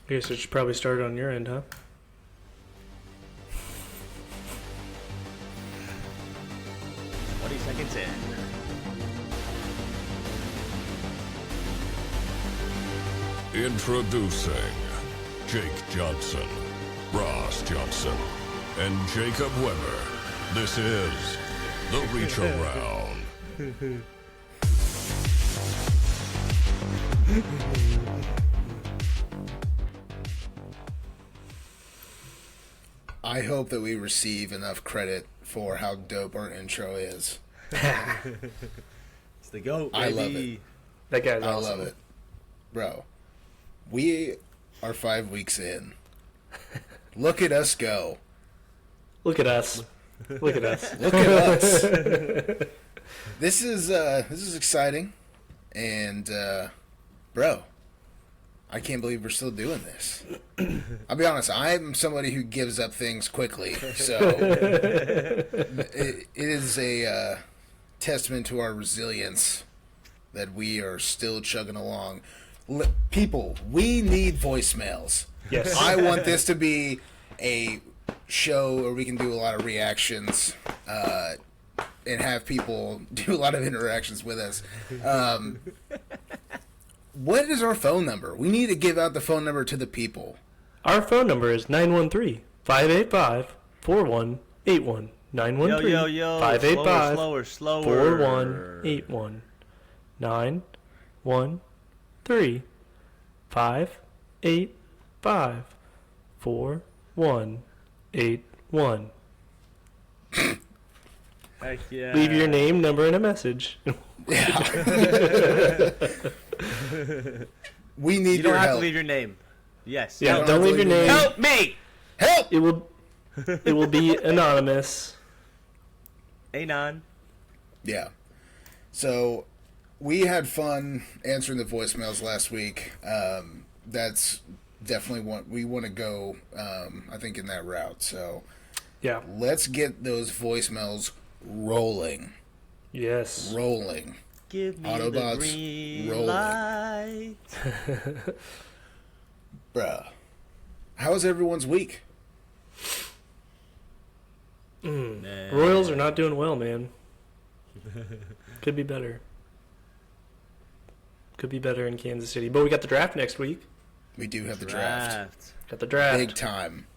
I guess it should probably start on your end, huh? 20 seconds in. Introducing Jake Johnson, Ross Johnson, and Jacob Weber. This is the Reach Around. I hope that we receive enough credit for how dope our intro is. It's the GOAT, baby. I love it. That guy's I awesome. love it. Bro, we are 5 weeks in. Look at us go. Look at us. Look at us. Look at us. This is exciting. And, bro, I can't believe we're still doing this. I'll be honest, I'm somebody who gives up things quickly. So it is a testament to our resilience that we are still chugging along. People, we need voicemails. Yes. I want this to be a show where we can do a lot of reactions and have people do a lot of interactions with us. What is our phone number? We need to give out the phone number to the people. Our phone number is 913-585-4181. 913 Yo. 585 Slower. 4181. 913 585 4181. Heck yeah. Leave your name, number, and a message. Yeah. We need You don't your have help. to leave your name. Yes. Yeah, don't don't have to leave your leave your name. Help me! Help! It will be anonymous. Anon. Yeah. So we had fun answering the voicemails last week. That's definitely what we want to go, I think, in that route. So Yeah. let's get those voicemails rolling. Yes. Rolling. Give me Autobots the green rolling. light. Bruh. How was everyone's week? Royals are not doing well, man. Could be better. Could be better in Kansas City. But we got the draft next week. We do have the draft. Got the draft. Big time.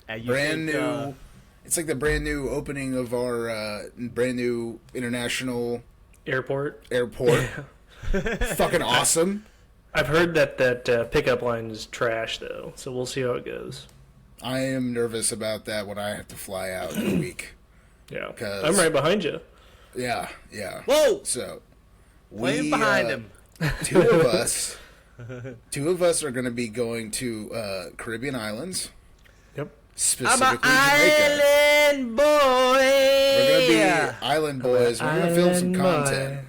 You Brand think, new. It's like the brand new opening of our brand new international Airport. airport. Fucking awesome. I've heard that pickup line is trash, though. So we'll see how it goes. I am nervous about that when I have to fly out in a week. Yeah. 'Cause- I'm right behind you. Yeah. Whoa! So Playing behind him. two of us are going to be going to Caribbean islands, Yep. I'm specifically an Jamaica. island boy. We're going to be island boys. We're going to film some content.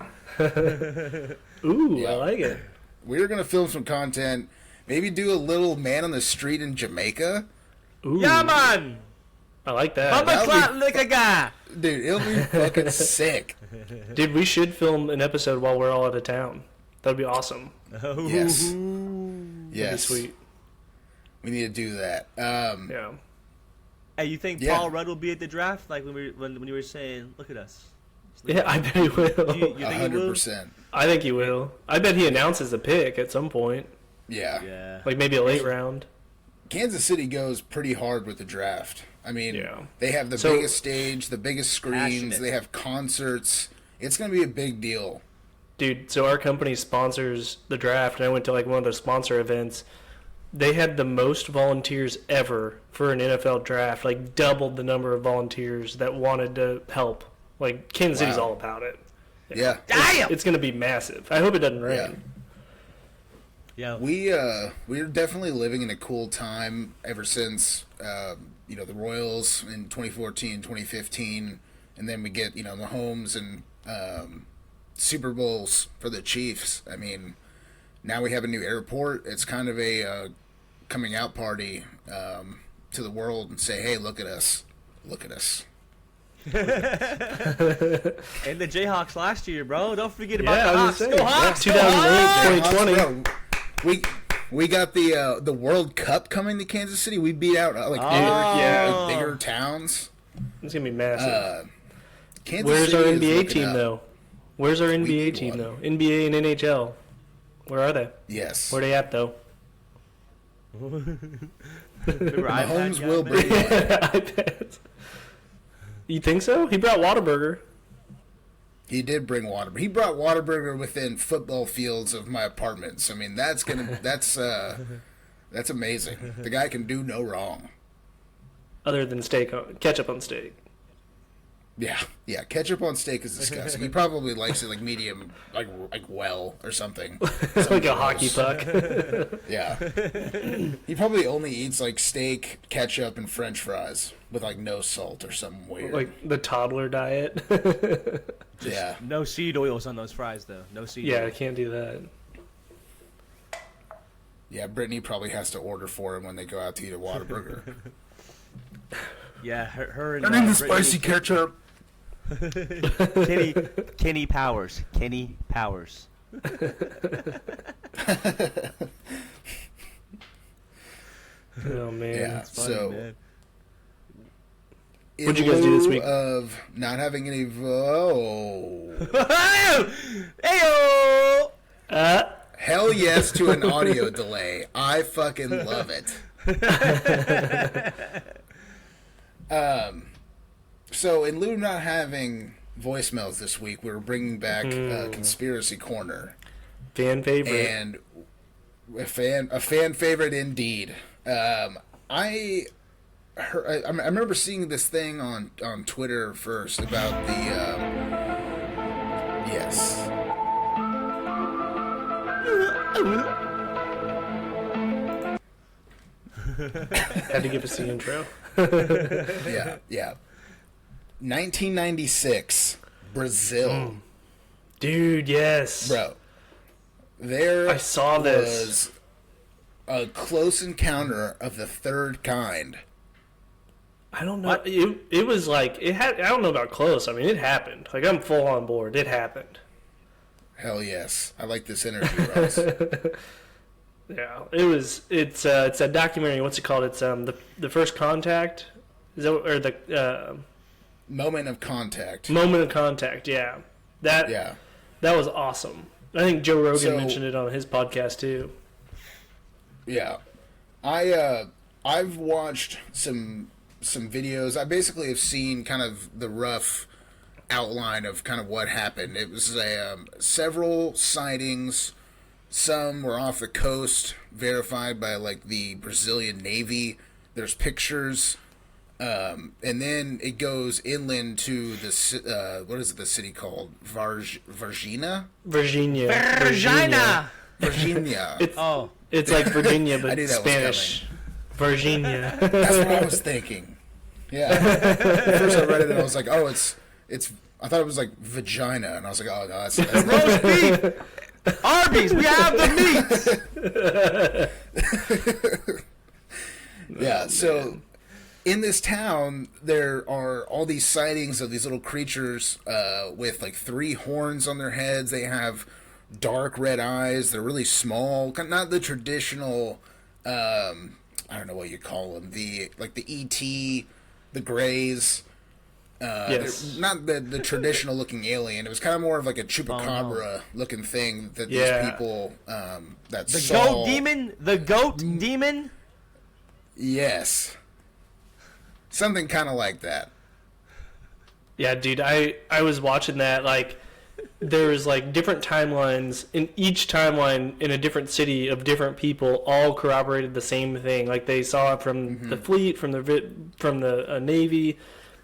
Ooh, Yeah. I like it. We're going to film some content. Maybe do a little man on the street in Jamaica. Ooh, Yeah, man. I like that. Bumba that'll clot be- lick a guy. Dude, it'll be fucking sick. Dude, we should film an episode while we're all out of town. That'd be awesome. Yes. That'd be Yes. sweet. We need to do that. Yeah. Hey, you think Yeah. Paul Rudd will be at the draft? Like when you were saying, look at us. Yeah, I bet he will. You think he will? 100%. I think he will. I bet he announces the pick at some point. Yeah. Yeah. Like maybe a late round. Kansas City goes pretty hard with the draft. I mean, Yeah. they have the So- biggest stage, the biggest screens, Passionate. they have concerts. It's going to be a big deal. Dude, so our company sponsors the draft, and I went to like one of their sponsor events. They had the most volunteers ever for an NFL draft, like doubled the number of volunteers that wanted to help. Like Kansas City's Wow. all about it. Yeah. Damn. It's going to be massive. I hope it doesn't rain. Yeah. We're definitely living in a cool time ever since the Royals in 2014, 2015, and then we get Mahomes and Super Bowls for the Chiefs. I mean, now we have a new airport. It's kind of a coming out party to the world and say, hey, look at us, look at us. And the Jayhawks last year, bro. Don't forget about Yeah, the I was Hawks. gonna Go say, Hawks. yeah, Go 2008, Hawks. 2020. Bro, We got the World Cup coming to Kansas City. We beat out bigger towns. It's gonna be massive. Kansas Where's City our is NBA looking team up. though? Where's our NBA need team one. though? NBA and NHL. Where are they? Yes. Where are they at though? Remember Mahomes iPad will guy, bring man? one. iPads. You think so? He brought Whataburger. He did bring Whataburger. He brought Whataburger within football fields of my apartments. I mean, that's amazing. The guy can do no wrong. Other than ketchup on steak. Yeah. Ketchup on steak is disgusting. He probably likes it like medium, like well or something. Like a hockey puck. Yeah. He probably only eats like steak, ketchup, and French fries with like no salt or something weird. Like the toddler diet. Yeah. No seed oils on those fries, though. No seed Yeah, I oils. can't do that. Yeah, Brittany probably has to order for him when they go out to eat a Whataburger. Yeah, her and I need the Brittany- spicy ketchup. Kenny Powers. Kenny Powers. Oh man. Yeah. It's funny, So man. in What'd you guys do this lieu week? of not having any Heyo! hell yes to an audio delay. I fucking love it. So in lieu of not having voicemails this week, we're bringing back Conspiracy Corner, Fan favorite. and a fan favorite indeed. I remember seeing this thing on Twitter first about the yes. Had to give us the intro. Yeah. 1996, Brazil. Dude, yes. Bro, there I saw this. was a close encounter of the third kind. I don't know. It was like it had. I don't know about close. I mean, it happened. Like I'm full on board. It happened. Hell yes. I like this energy, Ross. Yeah, it was. It's a documentary. What's it called? It's the first contact. Is that or the Moment of contact. moment of contact? Yeah, that Yeah. that was awesome. I think Joe Rogan So- mentioned it on his podcast too. Yeah. I've watched some videos. I basically have seen kind of the rough outline of kind of what happened. It was several sightings. Some were off the coast, verified by like the Brazilian Navy. There's pictures, and then it goes inland to the what is it, the city called? Varginha. Virginia. Virginia! Virginia. It's like Virginia, I but knew that was Spanish. Virginia. That's what I was thinking. Yeah. At first I read it and I was like, oh, it's. I thought it was like vagina, and I was like, oh no, that's Roast beef! Arby's, we have the meat! yeah. So in this town, there are all these sightings of these little creatures with like 3 horns on their heads. They have dark red eyes. They're really small, not the traditional. I don't know what you call them. The ET, the Greys. Yes. They're not the traditional looking alien. It was kind of more of like a chupacabra looking thing that these Yeah. people that The saw. goat demon? The goat demon? Yes. Something kind of like that. Yeah, dude, I was watching that, like, there's, like, different timelines, in each timeline in a different city of different people all corroborated the same thing. Like, they saw it from the fleet, from the Navy.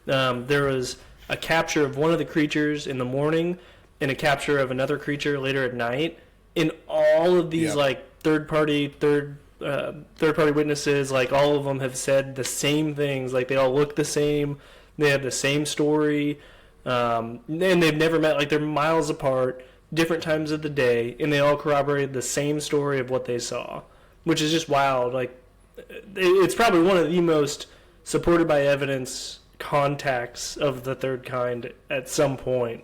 There was a capture of one of the creatures in the morning and a capture of another creature later at night. And all of these, Yep. like, third-party witnesses, like, all of them have said the same things. Like, they all look the same. They have the same story. And they've never met. Like, they're miles apart, different times of the day, and they all corroborated the same story of what they saw, which is just wild. Like, it's probably one of the most supported by evidence contacts of the third kind at some point.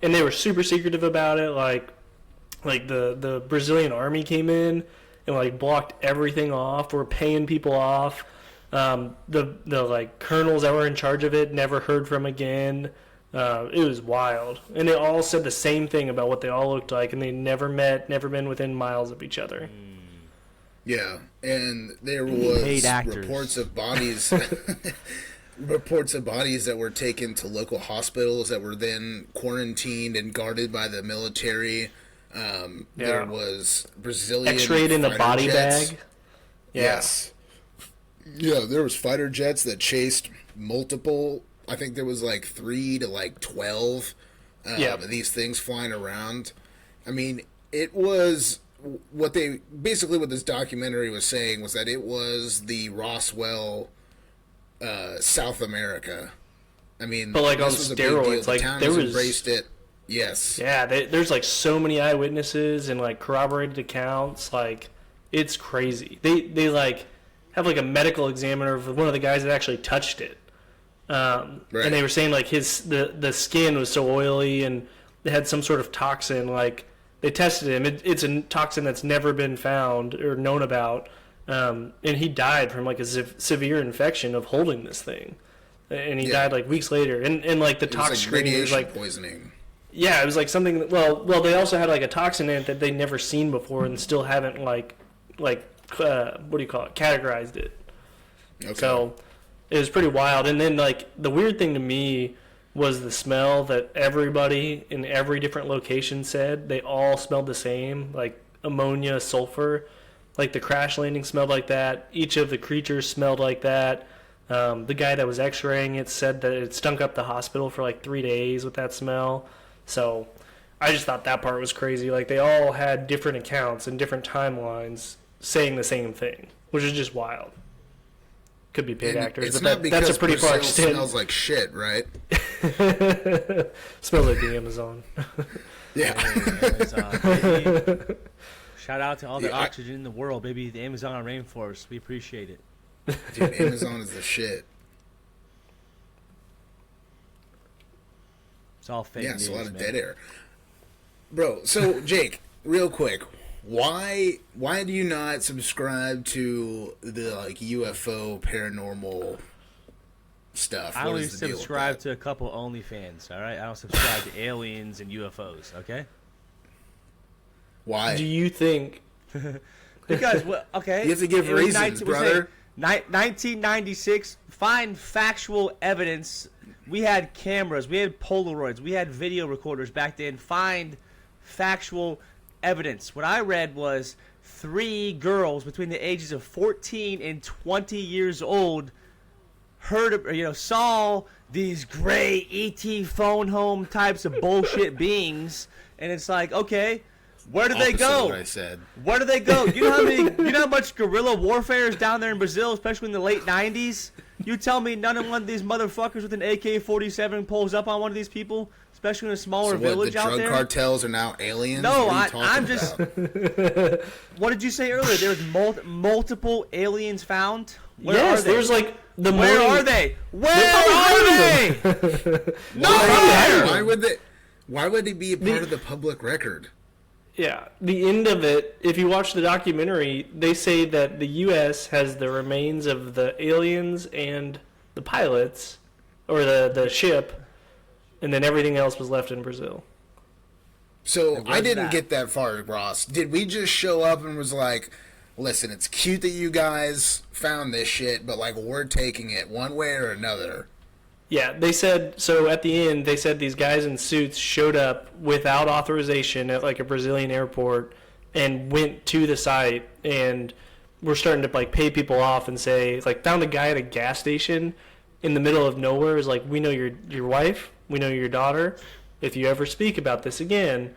And they were super secretive about it. Like the Brazilian army came in and like blocked everything off. Were paying people off. The like colonels that were in charge of it never heard from again. It was wild, and they all said the same thing about what they all looked like, and they never met, never been within miles of each other. Yeah, and there was reports of bodies. Reports of bodies that were taken to local hospitals that were then quarantined and guarded by the military. There was Brazilian X-rayed in a body jets. bag. Yes. Yeah, there was fighter jets that chased multiple. I think there was like 3 to like 12 of these things flying around. I mean, it was what this documentary was saying was that it was the Roswell. South America. I mean, but like on steroids, like there was embraced it. Yes. Yeah, there's like so many eyewitnesses and like corroborated accounts. Like it's crazy. They like have like a medical examiner of one of the guys that actually touched it, and they were saying like the skin was so oily and they had some sort of toxin. Like they tested him. It's a toxin that's never been found or known about. And he died from like a severe infection of holding this thing, and he died like weeks later. And like the tox screening was like poisoning. Yeah, it was like something. Well, they also had like a toxin in it that they'd never seen before, and still haven't what do you call it? Categorized it. Okay. So it was pretty wild. And then like the weird thing to me was the smell that everybody in every different location said they all smelled the same, like ammonia, sulfur. Like the crash landing smelled like that. Each of the creatures smelled like that. The guy that was x-raying it said that it stunk up the hospital for like 3 days with that smell. So I just thought that part was crazy. Like they all had different accounts and different timelines saying the same thing, which is just wild. Could be paid actors, but that's a pretty far extent. Smells like shit, right? Smells like the Amazon. Yeah. Amazon, shout out to all the oxygen in the world, baby. The Amazon rainforest. We appreciate it. Dude, Amazon is the shit. It's all fake news, it's a lot of man. dead air. Bro, so Jake, real quick, why do you not subscribe to the like UFO paranormal stuff? I only subscribe to a couple OnlyFans, all right? I don't subscribe to aliens and UFOs, okay? Why? Do you think... Because, okay. You have to give reasons, brother. 1996, find factual evidence. We had cameras, we had Polaroids, we had video recorders back then. Find factual evidence. What I read was 3 girls between the ages of 14 and 20 years old saw these gray ET phone home types of bullshit beings, and it's like, okay, where do they go? What I said. Where do they go? You know how much guerrilla warfare is down there in Brazil, especially in the late 90s? You tell me none of one of these motherfuckers with an AK-47 pulls up on one of these people, especially in a smaller village out there? The drug cartels are now aliens? No, I'm just... What did you say earlier? There's multiple aliens found? Where are they? There's like... Where are they? Where are they? Nowhere! Why would they be a part of the public record? Yeah, the end of it, if you watch the documentary, they say that the U.S. has the remains of the aliens and the pilots, or the ship, and then everything else was left in Brazil. So I didn't get that far, Ross. Did we just show up and was like, listen, it's cute that you guys found this shit, but like we're taking it one way or another? Yeah, they said, so at the end, they said these guys in suits showed up without authorization at like a Brazilian airport and went to the site and were starting to like pay people off and say, like found a guy at a gas station in the middle of nowhere, is like, we know your wife, we know your daughter. If you ever speak about this again,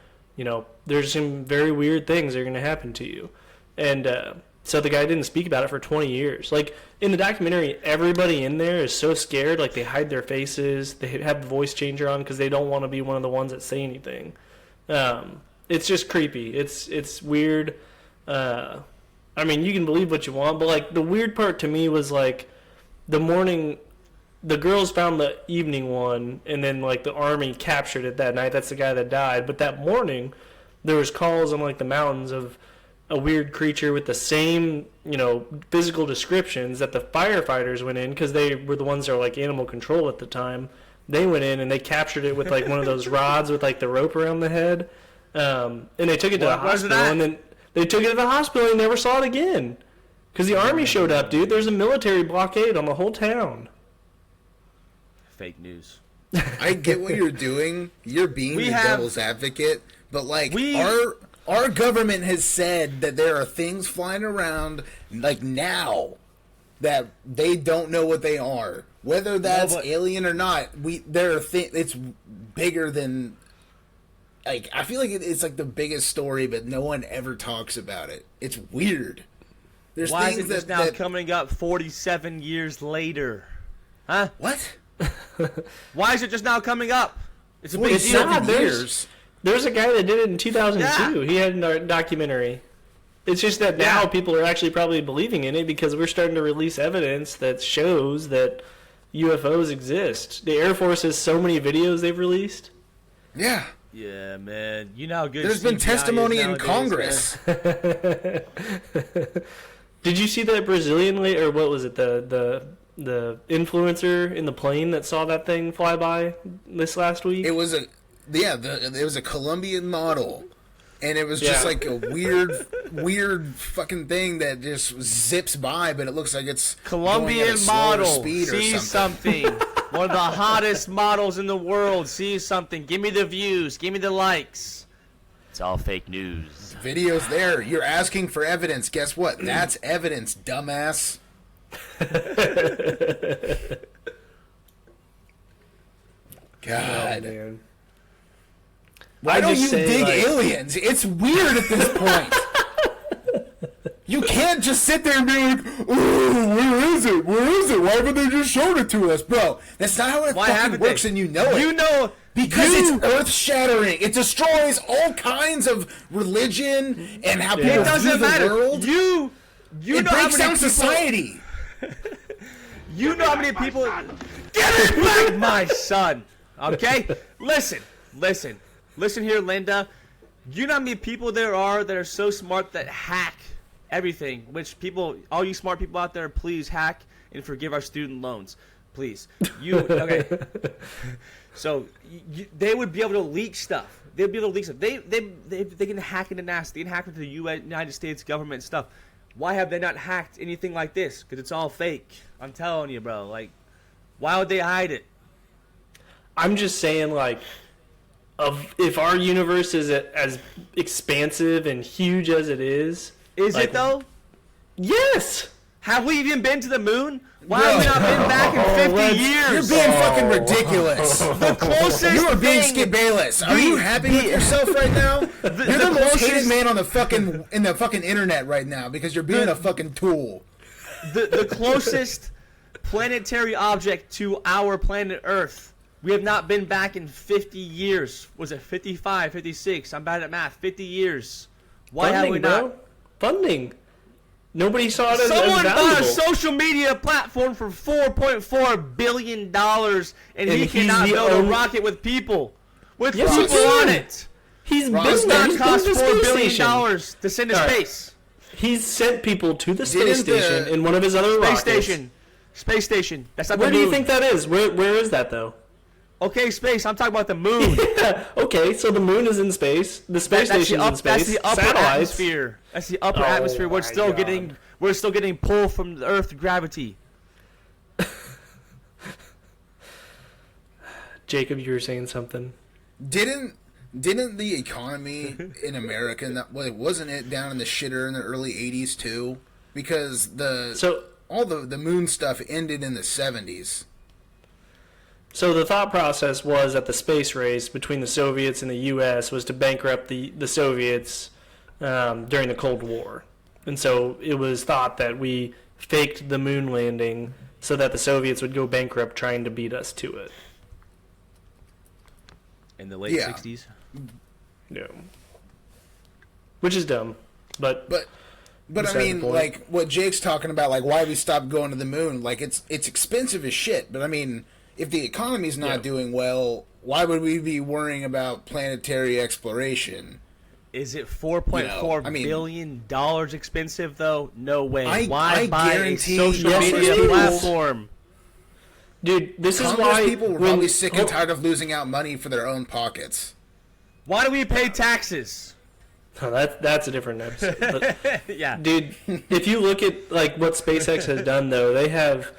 there's some very weird things that are going to happen to you. And so the guy didn't speak about it for 20 years. Like, in the documentary, everybody in there is so scared. Like, they hide their faces. They have the voice changer on because they don't want to be one of the ones that say anything. It's just creepy. It's weird. I mean, you can believe what you want, but, like, the weird part to me was, like, the morning... The girls found the evening one, and then, like, the army captured it that night. That's the guy that died. But that morning, there was calls on, like, the mountains of... a weird creature with the same, physical descriptions that the firefighters went in, because they were the ones that were like animal control at the time. They went in and they captured it with like one of those rods with like the rope around the head, and they took it to the hospital. And then they took it to the hospital and never saw it again, because the army showed up, dude. There's a military blockade on the whole town. Fake news. I get what you're doing. You're being devil's advocate, but like our government has said that there are things flying around like now that they don't know what they are, whether that's alien or not. It's bigger than, like, I feel like it's like the biggest story, but no one ever talks about it. It's weird. There's Why things is it just now coming up 47 years later? Huh? What? Why is it just now coming up? It's a big It's deal. not. There's a guy that did it in 2002. Yeah. He had a documentary. It's just that now people are actually probably believing in it because we're starting to release evidence that shows that UFOs exist. The Air Force has so many videos they've released. Yeah. Yeah, man. You know how good There's been CGI testimony is in nowadays, Congress. Did you see that Brazilian lady, or what was it, the influencer in the plane that saw that thing fly by this last week? It was a Colombian model, and it was just like a weird fucking thing that just zips by, but it looks like it's Colombian going at a slower model speed or sees something. One of the hottest models in the world sees something. Give me the views. Give me the likes. It's all fake news. Video's there. You're asking for evidence. Guess what? That's evidence, dumbass. God. Oh, man. Why don't you dig aliens? It's weird at this point. You can't just sit there and be like, "Oh, where is it? Where is it? Why haven't they just shown it to us, bro?" That's not how it fucking works, and you know it. You know, because it's earth-shattering. It destroys all kinds of religion and how people view the world. You it know breaks how many down society. You know how many people... Get it back, my son! Okay? Listen here, Linda. You know how many people there are that are so smart that hack everything? Which people, all you smart people out there, please hack and forgive our student loans. Please. Okay. So, they would be able to leak stuff. They'd be able to leak stuff. They can hack into NASA. They can hack into the United States government stuff. Why have they not hacked anything like this? Because it's all fake. I'm telling you, bro. Like, why would they hide it? I'm just saying, like, if our universe is as expansive and huge as it is... Is it, though? Yes! Have we even been to the moon? Why have we not been back in 50 years? You're being fucking ridiculous. The closest You are being thing- Skip Bayless. Are you happy with yourself right now? You're the most closest- hated man on the fucking internet right now because you're being a fucking tool. The closest planetary object to our planet Earth. We have not been back in 50 years. Was it 55, 56? I'm bad at math. 50 years. Why have we not? Funding. Nobody saw it as Someone valuable. bought a social media platform for $4.4 billion, and he cannot build a rocket with people. With Yes, he people can. on it. He's Does been not he's cost been to the $4 space billion station. to send to All right. space. He's sent people to the space Didn't the- station in one of his other rockets. Space station. That's not Where the do moon. you think that is? Where is that, though? Okay, space. I'm talking about the moon. Okay, so the moon is in space. The space station's in space. That's the upper Satellites. atmosphere. That's the upper atmosphere. We're my still God. getting pulled from the Earth's gravity. Jacob, you were saying something. Didn't the economy in America, wasn't it down in the shitter in the early 80s too? Because all the moon stuff ended in the 70s. So the thought process was that the space race between the Soviets and the U.S. was to bankrupt the Soviets during the Cold War. And so it was thought that we faked the moon landing so that the Soviets would go bankrupt trying to beat us to it. In the late 60s? No. Which is dumb. But I beside mean, the point. like what Jake's talking about, like why we stopped going to the moon, like it's expensive as shit. But I mean, if the economy's not doing well, why would we be worrying about planetary exploration? Is it $4.4 billion expensive though? No way. Why I buy a guarantee social yes, media it is. platform? Dude, this is Congress why people were probably sick and tired of losing out money for their own pockets. Why do we pay taxes? Oh, that's a different episode. But, Yeah. dude, if you look at like what SpaceX has done, though, they have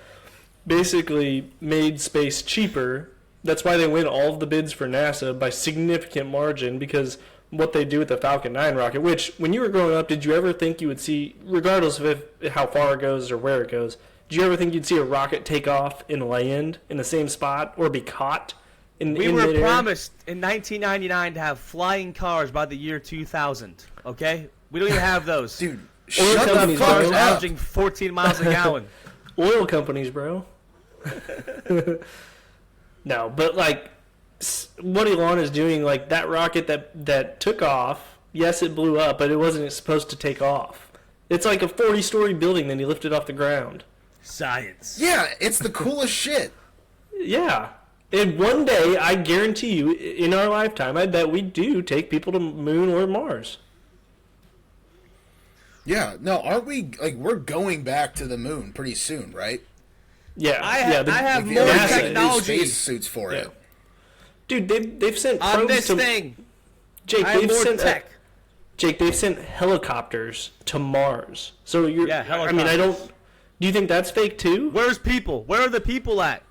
basically made space cheaper. That's why they win all of the bids for NASA by significant margin, because what they do with the Falcon 9 rocket, which when you were growing up, did you ever think you would see, regardless of how far it goes or where it goes, did you ever think you'd see a rocket take off and land in the same spot or be caught We were promised in 1999 to have flying cars by the year 2000. Okay, we don't even have those. Dude, shut shut the fuck Cars up. averaging 14 miles a gallon. Oil companies, bro. No, but like what Elon is doing, like that rocket that took off, yes, it blew up, but it wasn't supposed to take off. It's like a 40-story building that he lifted off the ground. Science. Yeah, it's the coolest shit. Yeah. And one day, I guarantee you, in our lifetime, I bet we do take people to moon or Mars. Yeah, no, aren't we, like, we're going back to the moon pretty soon, right? Yeah. I yeah, have Like, more they have technology. new space suits for it. Dude, they've sent On probes this to thing, Jake. I have They've more sent tech. Jake. They've sent helicopters to Mars. So you're. Yeah, I mean, I don't. Do you think that's fake too? Where's people? Where are the people at?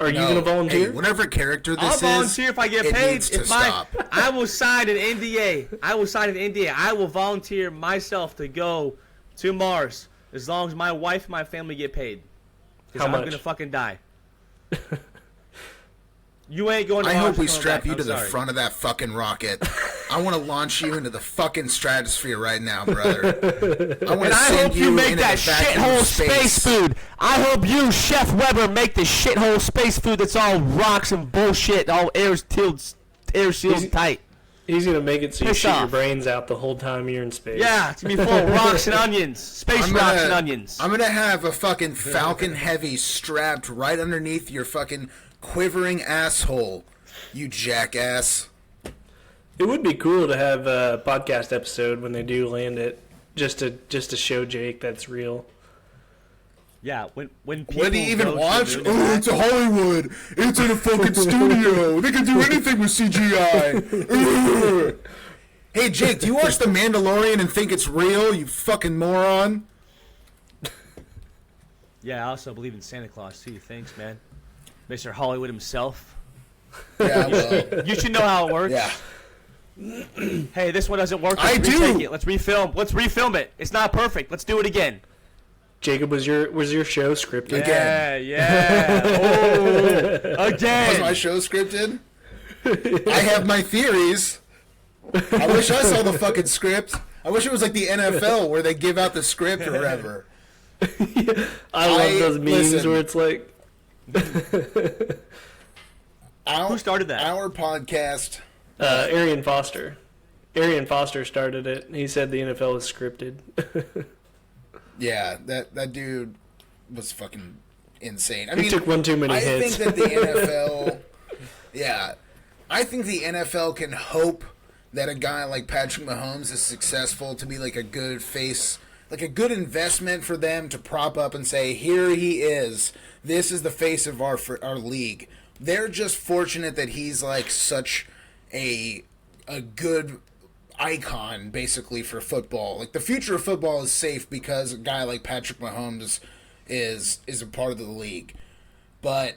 Are you No, gonna volunteer? Hey, whatever character this I'll is, volunteer if I get it paid. needs to If my, stop. I will sign an NDA. I will volunteer myself to go to Mars as long as my wife and my family get paid. Because How I'm much? gonna fucking die. You ain't going to I Mars. hope we coming strap back. you I'm to the sorry. front of that fucking rocket. I want to launch you into the fucking stratosphere right now, brother. I want And to I send hope you make into that the vacuum shithole of space food. I hope you, Chef Weber, make the shithole space food that's all rocks and bullshit, all air sealed tight. He's gonna make it so you Piss shoot your off. brains out the whole time you're in space. Yeah, it's gonna be full of rocks and onions. Space rocks and onions. I'm gonna have a fucking Falcon Heavy strapped right underneath your fucking quivering asshole, you jackass. It would be cool to have a podcast episode when they do land it, just to show Jake that's real. Yeah, when people What do you even go to watch? the moon and Oh, back- it's a Hollywood. It's in a fucking studio. They can do anything with CGI. Hey, Jake, do you watch The Mandalorian and think it's real, you fucking moron? Yeah, I also believe in Santa Claus too. Thanks, man. Mr. Hollywood himself. Yeah, well, You should know how it works. yeah. Hey, this one doesn't work. I Let's do. retake it. Let's refilm. Let's refilm it. It's not perfect. Let's do it again. Jacob, was your show scripted? Again. Yeah. Oh, Was again. my show scripted? I have my theories. I wish I saw the fucking script. I wish it was like the NFL where they give out the script or whatever. I love those memes listen. where it's like, Who started that? Our podcast. Arian Foster. Arian Foster started it. He said the NFL is scripted. Yeah, that dude was fucking insane. I He took one too many I hits. think that the NFL, yeah, I think the NFL can hope that a guy like Patrick Mahomes is successful to be like a good face, like a good investment for them to prop up and say, here he is. This is the face of our league. They're just fortunate that he's like such a good icon basically for football. Like the future of football is safe because a guy like Patrick Mahomes is a part of the league. But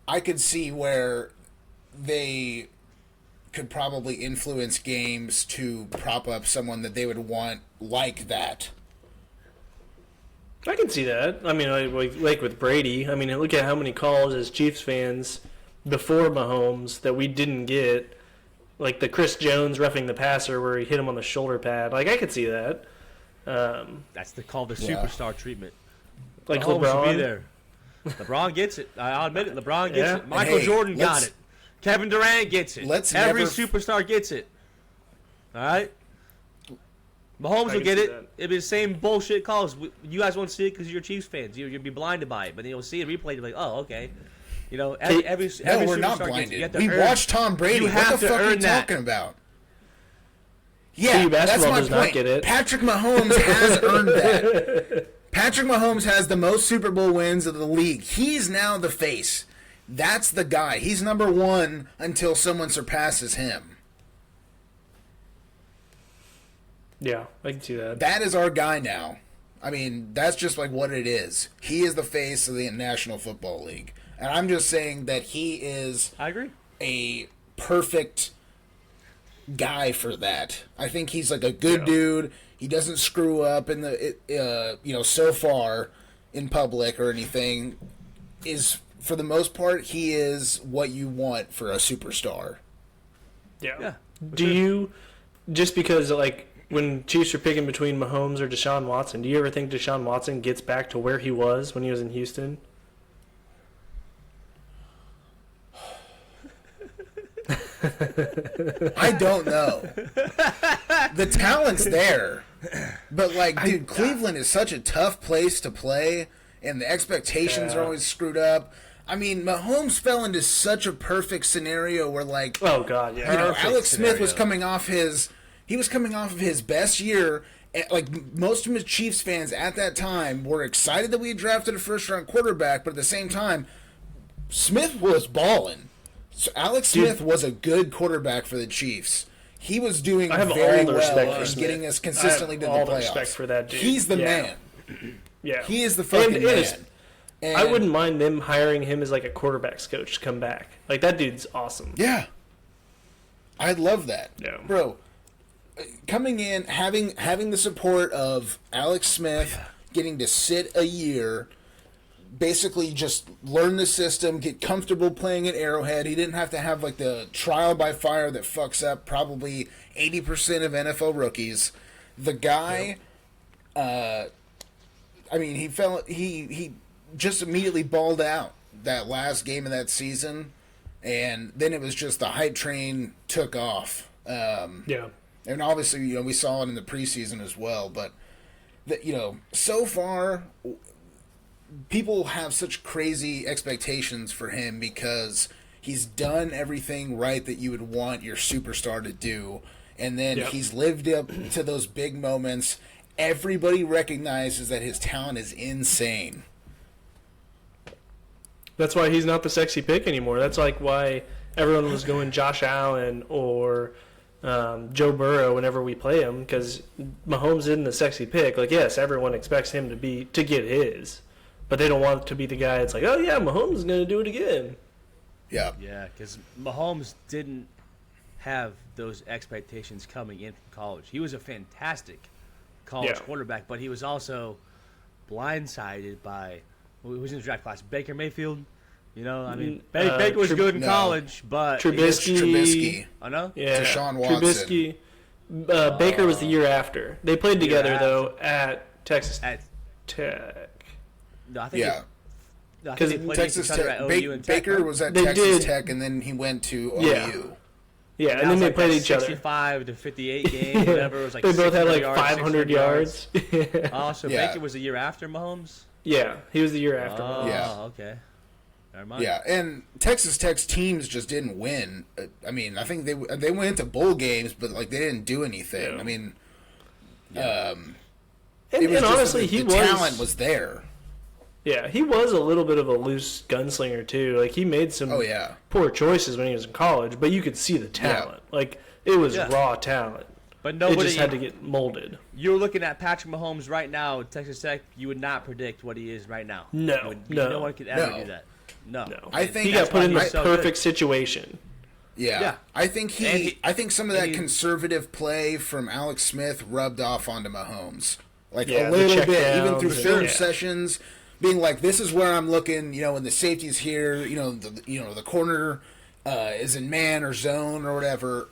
I could see where they could probably influence games to prop up someone that they would want like that. I can see that. I mean, like with Brady. I mean, look at how many calls as Chiefs fans before Mahomes that we didn't get. Like the Chris Jones roughing the passer where he hit him on the shoulder pad. Like, I could see that. That's called the Yeah. superstar treatment. Like Mahomes should LeBron. be there. LeBron gets it. I'll admit it. LeBron gets Yeah. it. Michael Hey, Jordan got let's- it. Kevin Durant gets it. let's Every never- superstar gets it. All right? Mahomes will can get see it. that. It'll be the same bullshit calls. You guys won't see it because you're Chiefs fans. You'll be blinded by it. But then you'll see it replayed. You're like, oh, okay. You know, every No, we're superstar not gets it. You have blinded. to We earn- watched Tom Brady. You What have the to fuck are you earn that. talking about? Yeah, CU that's basketball my does point. not get it. Patrick Mahomes has earned that. Patrick Mahomes has the most Super Bowl wins of the league. He's now the face. That's the guy. He's number one until someone surpasses him. Yeah, I can see that. That is our guy now. I mean, that's just like what it is. He is the face of the National Football League. And I'm just saying that he is I agree. a perfect guy for that. I think he's like a good dude. He doesn't screw up in the so far in public or anything. Is for the most part he is what you want for a superstar. Yeah. Do you, just because like when Chiefs are picking between Mahomes or Deshaun Watson, do you ever think Deshaun Watson gets back to where he was when he was in Houston? I don't know. The talent's there. But, like, dude, Cleveland is such a tough place to play, and the expectations are always screwed up. I mean, Mahomes fell into such a perfect scenario where, like, Oh God, yeah. you know, Perfect Alex Smith was scenario. coming off his best year. Like, most of his Chiefs fans at that time were excited that we had drafted a first-round quarterback, but at the same time, Smith was balling. So Alex Smith was a good quarterback for the Chiefs. He was doing I have very all the respect well for in Smith. getting us consistently to the all playoffs. the respect for that dude. He's the Yeah. man. Yeah, He is the fucking man. And, I wouldn't mind them hiring him as like a quarterbacks coach to come back. Like that dude's awesome. Yeah. I'd love that. Yeah. Bro, coming in, having the support of Alex Smith, getting to sit a year, basically just learn the system, get comfortable playing at Arrowhead. He didn't have to have like the trial by fire that fucks up probably 80% of NFL rookies. The guy, I mean, he just immediately balled out that last game of that season, and then it was just the hype train took off. Yeah. And obviously, you know, we saw it in the preseason as well. But, so far, people have such crazy expectations for him because he's done everything right that you would want your superstar to do. And then he's lived up to those big moments. Everybody recognizes that his talent is insane. That's why he's not the sexy pick anymore. That's like why everyone was going Josh Allen or Joe Burrow whenever we play him, because Mahomes isn't the sexy pick. Like, yes, everyone expects him to get his, but they don't want to be the guy that's like, oh yeah, Mahomes is going to do it again. Yeah. Yeah, because Mahomes didn't have those expectations coming in from college. He was a fantastic college quarterback, but he was also blindsided by who was in the draft class. Baker Mayfield. You know, I mean, Baker was good in college, but Trubisky. I know. Yeah, Deshaun Watson. Trubisky. Baker was the year after. They played together though at Texas Tech. No, I think Yeah. I think they played against Texas each other Tech. at OU and Tech, Baker right? was at They Texas did. Tech, and then he went to Yeah. OU. Yeah, That and then was they like played that each other. 65 to 58 game, whatever. It was like They both had 600 like yards, 500 600 yards. Oh, so Yeah. Baker was the year after Mahomes? Yeah, he was the year after. Oh, Mahomes. Yeah. okay. Never mind. Yeah, and Texas Tech's teams just didn't win. I mean, I think they went into bowl games, but like they didn't do anything. Yeah. I mean, And, it was and just honestly, the he was talent was there. Yeah, he was a little bit of a loose gunslinger too. Like he made some Oh yeah, poor choices when he was in college, but you could see the talent. Like it was Yeah. raw talent. But It nobody, just had to get molded. you're looking at Patrick Mahomes right now at Texas Tech, you would not predict what he is right now. No, You would- no. No one could ever No. do that. No. No, I think he got that's put in why the he's so perfect situation. yeah. Yeah. I think And I think some of that and he- conservative play from Alex Smith rubbed off onto Mahomes, like Yeah, a the little check bit, even downs through and- film yeah. sessions, being like, "This is where I'm looking," when the safety's here, the corner is in man or zone or whatever.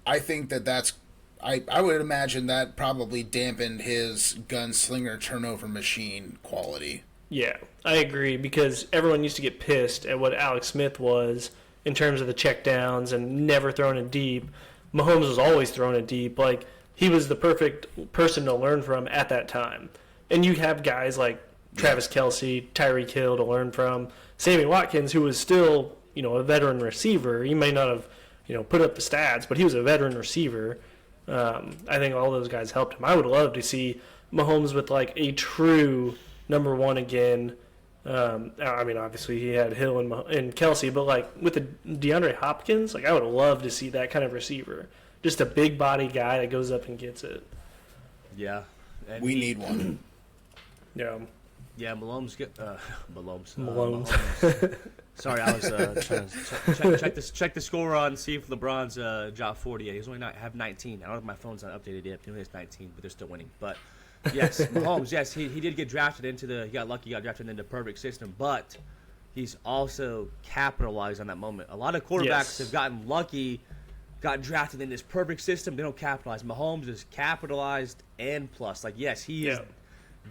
I think that's. I would imagine that probably dampened his gunslinger turnover machine quality. Yeah, I agree because everyone used to get pissed at what Alex Smith was in terms of the checkdowns and never throwing it deep. Mahomes was always throwing it deep. Like he was the perfect person to learn from at that time. And you have guys like Travis Kelce, Tyreek Hill to learn from. Sammy Watkins, who was still, a veteran receiver. He may not have, put up the stats, but he was a veteran receiver. I think all those guys helped him. I would love to see Mahomes with like a true number one again. I mean, obviously he had Hill and Kelsey, but like with the DeAndre Hopkins, like I would love to see that kind of receiver, just a big body guy that goes up and gets it. Yeah, and We need one. Yeah, Yeah, Malone's good. Malone's. Malone's. Sorry, I was trying to check the score on see if LeBron's dropped 40. He's only have 19. I don't know if my phone's not updated yet. He only has 19, but they're still winning. But yes, Mahomes. Yes, he did get drafted into the. He got lucky. Got drafted into the perfect system, but he's also capitalized on that moment. A lot of quarterbacks have gotten lucky, got drafted in this perfect system. They don't capitalize. Mahomes is capitalized and plus. Like yes, he is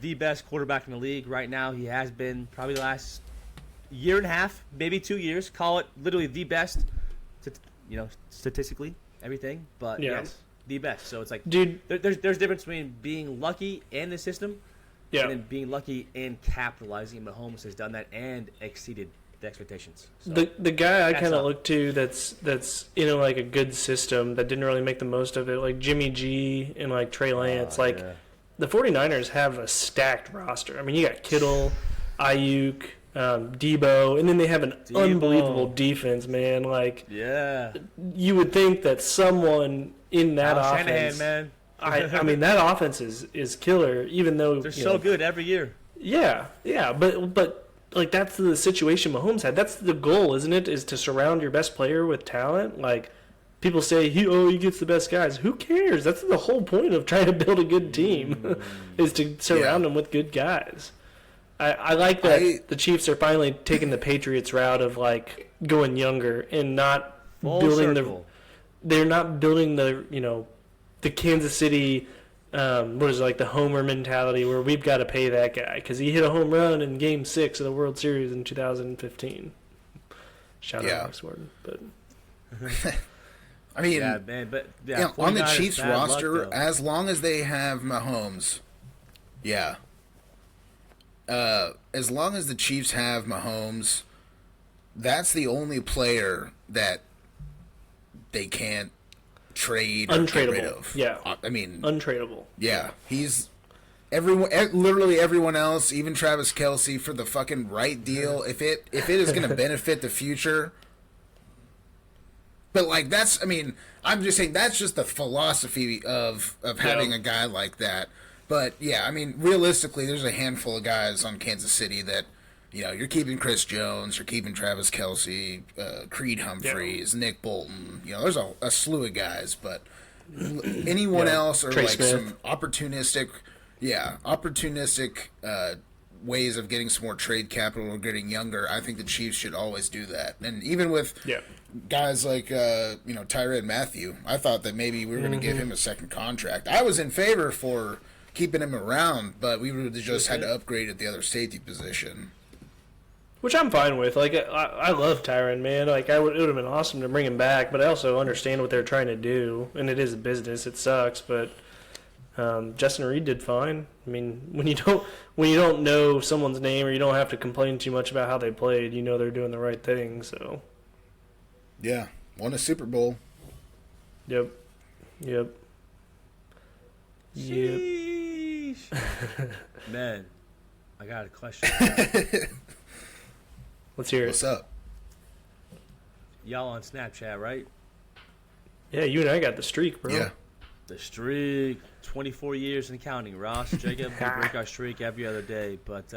the best quarterback in the league right now. He has been probably the last year and a half, maybe 2 years. Call it literally the best, statistically, everything. But yes, the best. So it's like, dude, there's a difference between being lucky in the system and then being lucky and capitalizing. Mahomes has done that and exceeded the expectations. So, the guy I kind of look to that's in like a good system that didn't really make the most of it, like Jimmy G and like Trey Lance. The 49ers have a stacked roster. I mean, you got Kittle, Ayuk, Debo, and then they have an unbelievable defense, man. Like, you would think that someone in that offense, Shanahan, man. I mean, that offense is killer. Even though they're so good every year. Yeah, but like that's the situation Mahomes had. That's the goal, isn't it? Is to surround your best player with talent. Like people say, he gets the best guys. Who cares? That's the whole point of trying to build a good team, is to surround them with good guys. I like that the Chiefs are finally taking the Patriots route of like going younger and not building they're not building the Kansas City the homer mentality where we've got to pay that guy because he hit a home run in Game 6 of the World Series in 2015. Shout out Alex Gordon, but I mean, man, on the Chiefs roster, as long as they have Mahomes, as long as the Chiefs have Mahomes, that's the only player that they can't trade or get rid of. Yeah. I mean, untradeable. Yeah. He's literally everyone else, even Travis Kelce, for the fucking right deal. If it is going to benefit the future. But like I'm just saying that's just the philosophy of having a guy like that. But yeah, I mean, realistically, there's a handful of guys on Kansas City that, you're keeping Chris Jones, you're keeping Travis Kelce, Creed Humphreys, Nick Bolton. There's a slew of guys, but anyone else or Trey like Smith. some opportunistic ways of getting some more trade capital or getting younger. I think the Chiefs should always do that. And even with guys like Tyrann Mathieu, I thought that maybe we were going to give him a second contract. I was in favor for keeping him around, but we would have just had to upgrade at the other safety position. Which I'm fine with. Like, I love Tyrann, man. Like, it would have been awesome to bring him back, but I also understand what they're trying to do, and it is a business. It sucks, but Justin Reed did fine. I mean, when you don't know someone's name or you don't have to complain too much about how they played, they're doing the right thing. So, yeah, won a Super Bowl. Yep. Sheesh. Man, I got a question. Let's hear it. What's up? Y'all on Snapchat, right? Yeah, you and I got the streak, bro. Yeah. The streak, 24 years and counting. Ross, Jacob, we break our streak every other day. But,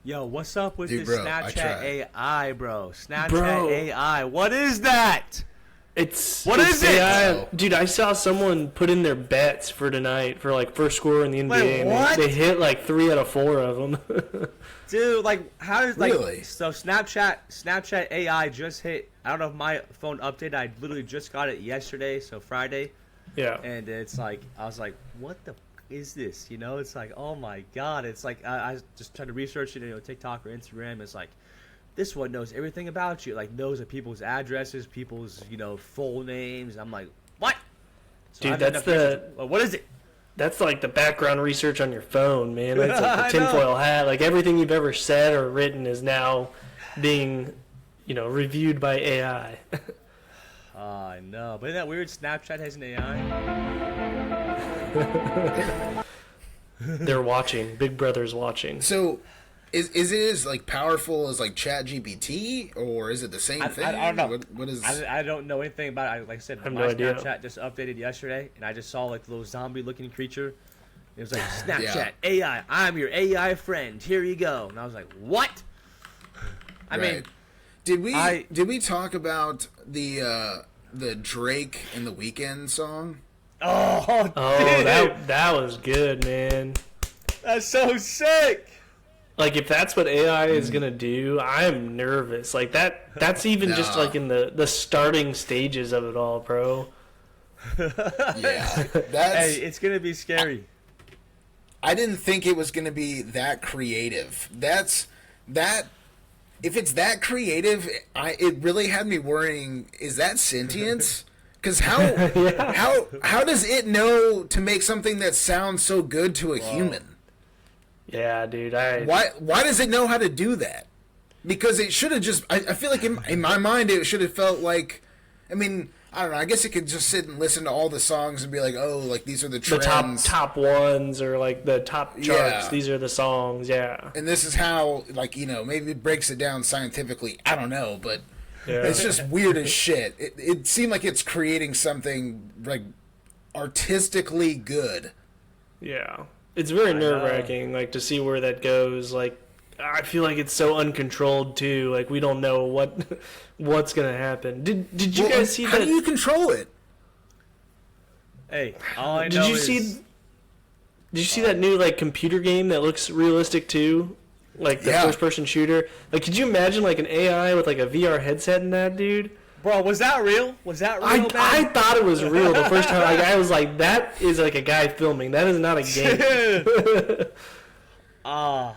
what's up with this Snapchat AI, bro? Snapchat AI. What is that? What is it? Dude, I saw someone put in their bets for tonight for, like, first score in the NBA. Wait, what? They hit, like, 3 out of 4 of them. Dude, like, how does, like, really? So Snapchat AI just hit, I don't know if my phone updated, I literally just got it yesterday, so Friday. Yeah. And it's like, I was like, what the is this? It's like, oh my God. It's like, I just tried to research it, TikTok or Instagram. It's like, this one knows everything about you. Like, knows people's addresses, people's, full names. I'm like, what? So dude, that's what is it? That's like the background research on your phone, man. That's like the tinfoil hat. Like everything you've ever said or written is now being, reviewed by AI. I know. But isn't that weird? Snapchat has an AI. They're watching. Big Brother's watching. So, is it as like powerful as like ChatGPT, or is it the same thing? I don't know. What is? I don't know anything about it. Like I said, have my no idea. Snapchat just updated yesterday, and I just saw like the little zombie-looking creature. It was like Snapchat Yeah. AI. I'm your AI friend. Here you go. And I was like, what? I mean, did we talk about the Drake and the Weeknd song? oh, dude, that was good, man. that's so sick. Like, if that's what AI is gonna do, I'm nervous. Like that's even just No. like in the starting stages of it all, bro. Yeah, that's. Hey, it's gonna be scary. I didn't think it was going to be that creative. That. If it's that creative, it really had me worrying. Is that sentience? Because how does it know to make something that sounds so good to a human? Yeah, dude. Why does it know how to do that? Because it should have just. I feel like in my mind it should have felt like. I mean, I don't know. I guess it could just sit and listen to all the songs and be like, oh, like these are the the trends. top ones or like the top charts. Yeah. These are the songs. Yeah. And this is how, like, maybe it breaks it down scientifically. I don't know, but Yeah. it's just weird as shit. It seemed like it's creating something, like, artistically good. Yeah. It's very nerve wracking, like, to see where that goes. Like, I feel like it's so uncontrolled too. Like, we don't know what's gonna happen. Did you guys see how that? do you control it? Hey, all I Did know you is see? Did you see that new like computer game that looks realistic too? Like the Yeah. first person shooter. Like, could you imagine like an AI with like a VR headset in that, dude? bro, was that real? Was that real, I man? thought it was real the first time. Like, I was like, that is like a guy filming. That is not a game. I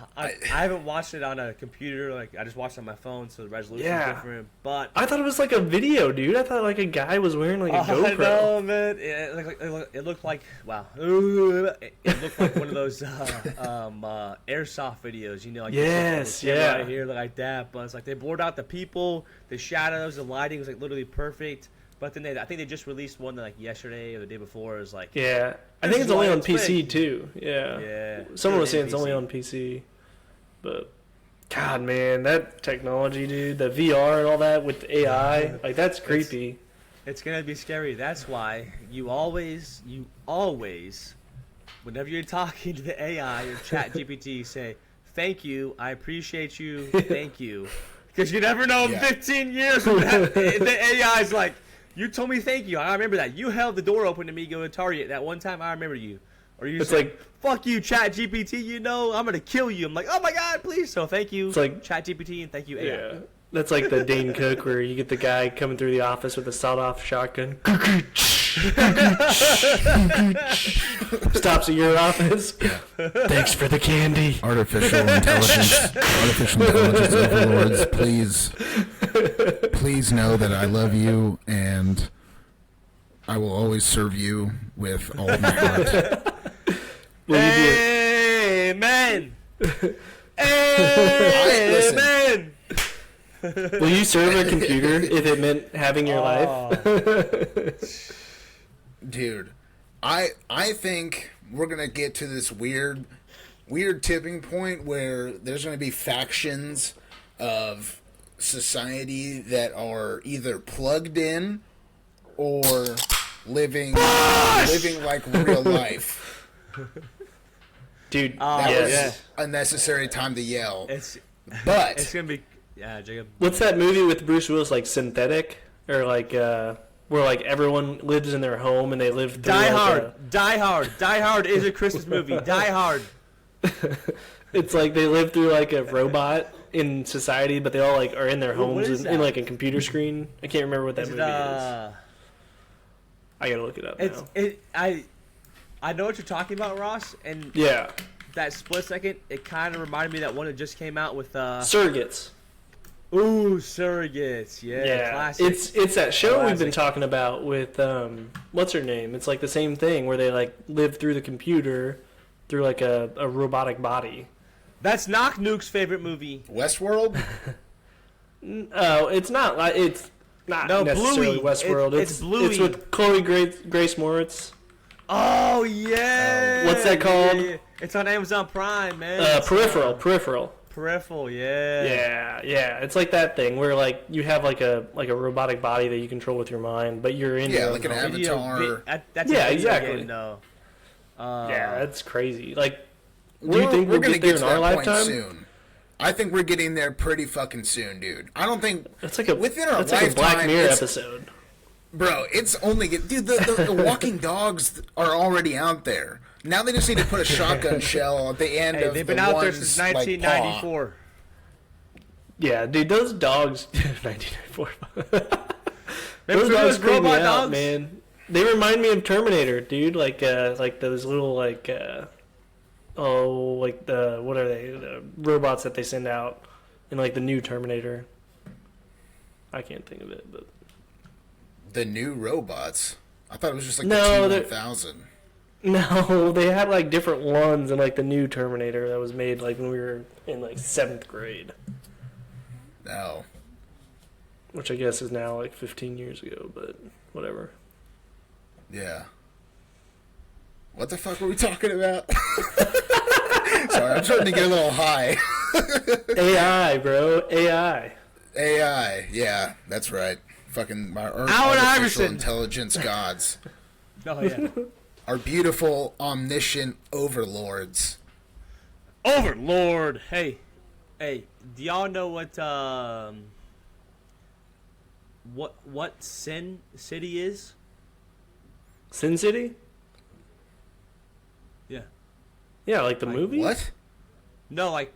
haven't watched it on a computer. Like, I just watched it on my phone, so the resolution's Yeah. different. But I thought it was like a video, dude. I thought like a guy was wearing like a I GoPro. know, man. It looked like wow. It looked like one of those airsoft videos, you know. Like Yes, you put the camera yeah. right here like that. But it's like they blurred out the people, the shadows, the lighting was like literally perfect. But then I think they just released one like yesterday or the day before. It was like Yeah, I This think is it's only why on it's PC fake. too. Yeah. yeah. Someone was Good saying it's only NPC. on PC, but God, man, that technology, dude, the VR and all that with AI, like that's creepy. It's gonna be scary. That's why you always, whenever you're talking to the AI or Chat GPT, say, "Thank you, I appreciate you, thank you," because you never know in Yeah. 15 years when the AI's like, "You told me thank you. I remember that. You held the door open to me going to Target that one time. I remember you." Or you It's say, like- "Fuck you, Chat GPT. You know I'm gonna kill you." I'm like, "Oh my god, please." So thank you, It's like- Chat GPT, and thank you, AI. Yeah, that's like the Dane Cook where you get the guy coming through the office with a sawed-off shotgun. Stops at your office. Thanks for the candy. Artificial intelligence overlords, please know that I love you and I will always serve you with all of my heart. Will you be Amen. listen. Amen. will you serve a computer if it meant having your life? Dude, I think we're gonna get to this weird tipping point where there's gonna be factions of society that are either plugged in or living like real life. Dude, That yes. was unnecessary time to yell. It's But gonna be Jacob. What's that movie with Bruce Willis, like Synthetic? Or like, where like everyone lives in their home and they live through Die like, Hard. Die Hard. Die Hard is a Christmas movie. Die Hard. it's like they live through like a robot in society, but they all like are in their What homes is in that? like a computer screen. I can't remember what that Is it, movie is. I gotta look it up it's now. I know what you're talking about, Ross, and Yeah, that split second, it kind of reminded me of that one that just came out with Surrogates. Surrogates. Yeah, classic. it's that show we've been Classic. talking about with what's her name? It's like the same thing where they like live through the computer through like a robotic body. That's Knock Nuke's favorite movie. Westworld? Oh, it's not like it's Not No, necessarily Bluey. Westworld. It's Bluey. It's with Chloe Grace Moritz. Oh yeah. What's that called? Yeah. It's on Amazon Prime, man. Peripheral. Peripheral, yeah. Yeah. It's like that thing where like you have like a robotic body that you control with your mind, but you're in your own like an home. avatar. That's a Yeah, video exactly. game, though. Yeah, that's crazy. Like, do We're, you think we're we'll gonna get there get in to our that point lifetime? soon. I think we're getting there pretty fucking soon, dude. I don't think It's like a within our it's like a lifetime. Black Mirror it's- episode. Bro, it's only dude. The walking dogs are already out there. Now they just need to put a shotgun shell at the end Hey, of they've the been out there one's, since like, 1994. Yeah, dude, those dogs. 1994. Remember Those dogs those creep me robot out, dogs? man. They remind me of Terminator, dude. Like those little like the what are they? The robots that they send out in like the new Terminator. I can't think of it, but The new robots. I thought it was just like No, the they're- T-1000. no, they had like different ones in like the new Terminator that was made like when we were in like 7th grade, No. which I guess is now like 15 years ago, but whatever. Yeah. What the fuck were we talking about? Sorry, I'm starting to get a little high. AI, bro, AI. AI. Yeah, that's right. Fucking our Allen artificial Iverson. intelligence gods. Oh, yeah. Our beautiful, omniscient overlords. Overlord. Hey, do y'all know what Sin City is? Sin City? Yeah. Yeah, like the movie. What? No, like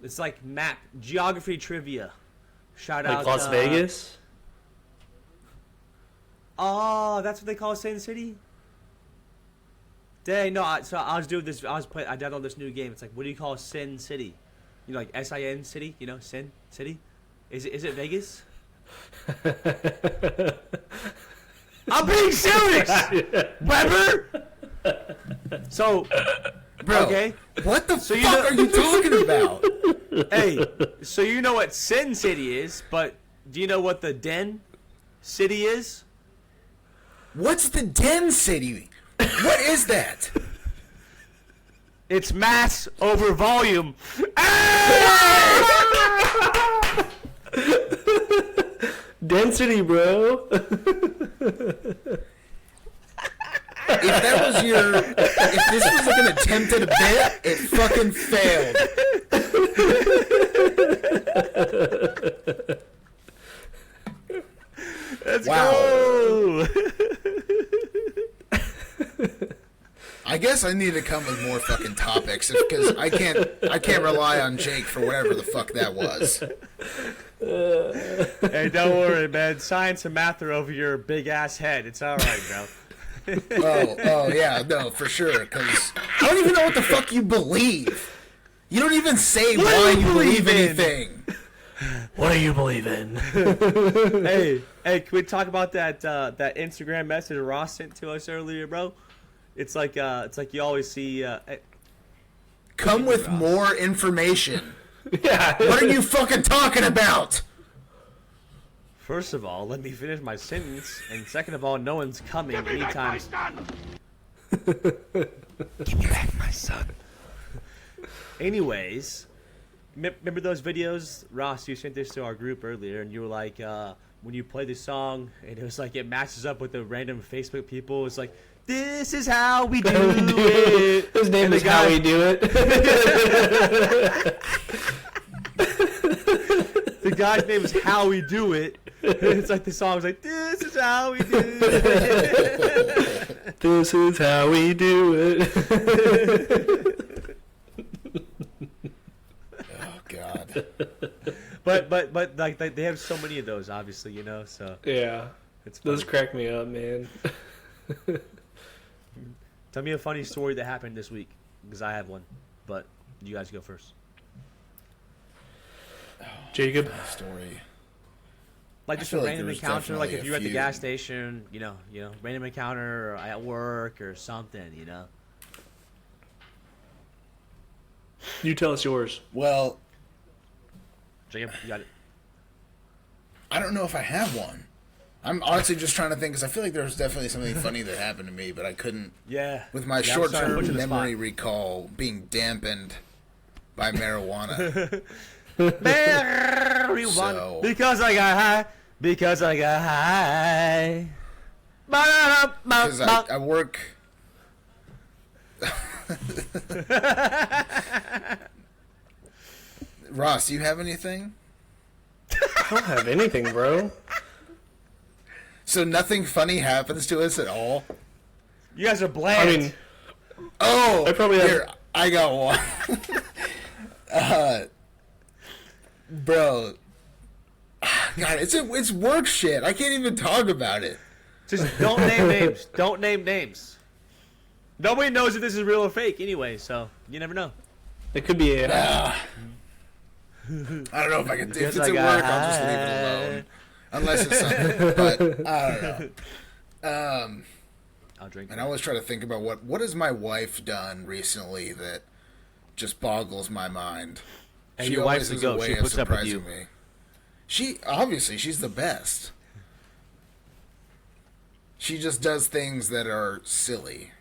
it's like map geography trivia. Shout Like out Las Vegas? Oh, that's what they call Sin City. Dang, no. So I was doing this. I downloaded this new game. It's like, what do you call Sin City? You know, like SIN City. You know, Sin City. Is it Vegas? I'm being serious, Weber. So, Bro, okay. what the So fuck you know- are you talking about? Hey, so you know what Sin City is, but do you know what the Den City is? What's the Den City? What is that? It's mass over volume. Density, bro. If that was if this was like an attempt at a bit, it fucking failed. Let's Wow. go. I guess I need to come with more fucking topics because I can't rely on Jake for whatever the fuck that was. Hey, don't worry, man. Science and math are over your big ass head. It's all right, bro. Oh yeah, no, for sure. Because I don't even know what the fuck you believe. You don't even say why do you you believe believe in? anything. What do you believe in? Hey, can we talk about that Instagram message Ross sent to us earlier, bro? It's like you always see. Come with more information. Yeah. What are you fucking talking about? First of all, let me finish my sentence, and second of all, no one's coming anytime. Give me back my son. Anyways, remember those videos, Ross? You sent this to our group earlier, and you were like, when you play the song, and it was like it matches up with the random Facebook people. It's like, this is how we do it. His name And the is guy- How We Do It. The guy's name is How We Do It. It's like the song's like, this is how we do it. This is how we do it. Oh God. But like they have so many of those, obviously, you know. So Yeah. it's Those funny. crack me up, man. Tell me a funny story that happened this week, because I have one. But you guys go first. Jacob? Story. Like I just feel a like random there's encounter, like definitely if a you're at the few. gas station, you know, random encounter or at work or something, you know. You tell us yours. Well, Jacob, you got it. I don't know if I have one. I'm honestly just trying to think because I feel like there's definitely something funny that happened to me, but I couldn't. Yeah. With my Yeah, I'm sorry to put short-term you on the memory spot. recall being dampened by marijuana. Marijuana. So- Because I got high. Because I got high. Because I work. Ross, do you have anything? I don't have anything, bro. So nothing funny happens to us at all? You guys are I bland. mean, Oh, I probably have- here, I got one. Bro. God, it's work shit. I can't even talk about it. Just don't name names. Don't name names. Nobody knows if this is real or fake anyway, so you never know. it could be a. I don't know if I can. If Because it's I at got work, I'll just leave it alone. Unless it's something. But I don't know. I'll drink. And I always try to think about what has my wife done recently that just boggles my mind. And She your always wife's the has a goat. way She of puts up with you. surprising me. She obviously she's the best. She just does things that are silly.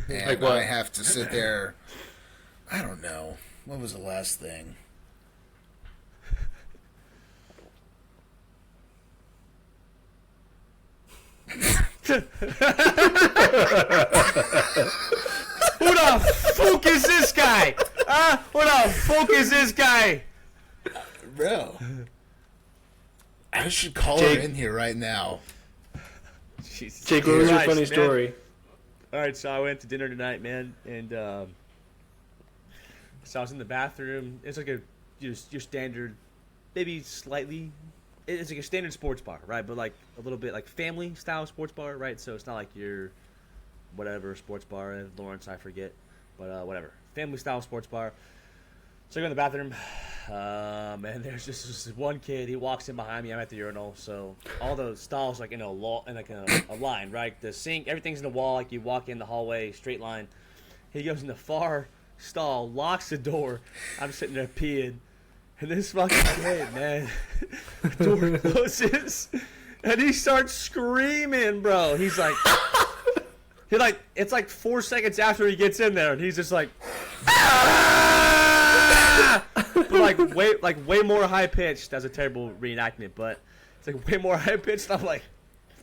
And Like what? I have to sit there. I don't know. What was the last thing? Who the fuck is this guy? Who the fuck is this guy? Bro. I should call Jake. her in here right now. Jesus Jake, what was your Christ, funny man. story? All right, so I went to dinner tonight, man, and so I was in the bathroom. It's like your standard, maybe slightly. It's like a standard sports bar, right? But like a little bit like family style sports bar, right? So it's not like your whatever sports bar in Lawrence, I forget, but whatever family style sports bar. So I go in the bathroom, and there's just this one kid. He walks in behind me. I'm at the urinal, so all the stalls like in a line, right? The sink, everything's in the wall. Like you walk in the hallway, straight line. He goes in the far stall, locks the door. I'm sitting there peeing, and this fucking kid, man, the door closes, and he starts screaming, bro. He's like, it's like 4 seconds after he gets in there, and he's just like. But like way more high pitched. That's a terrible reenactment, but it's like way more high pitched. I'm like,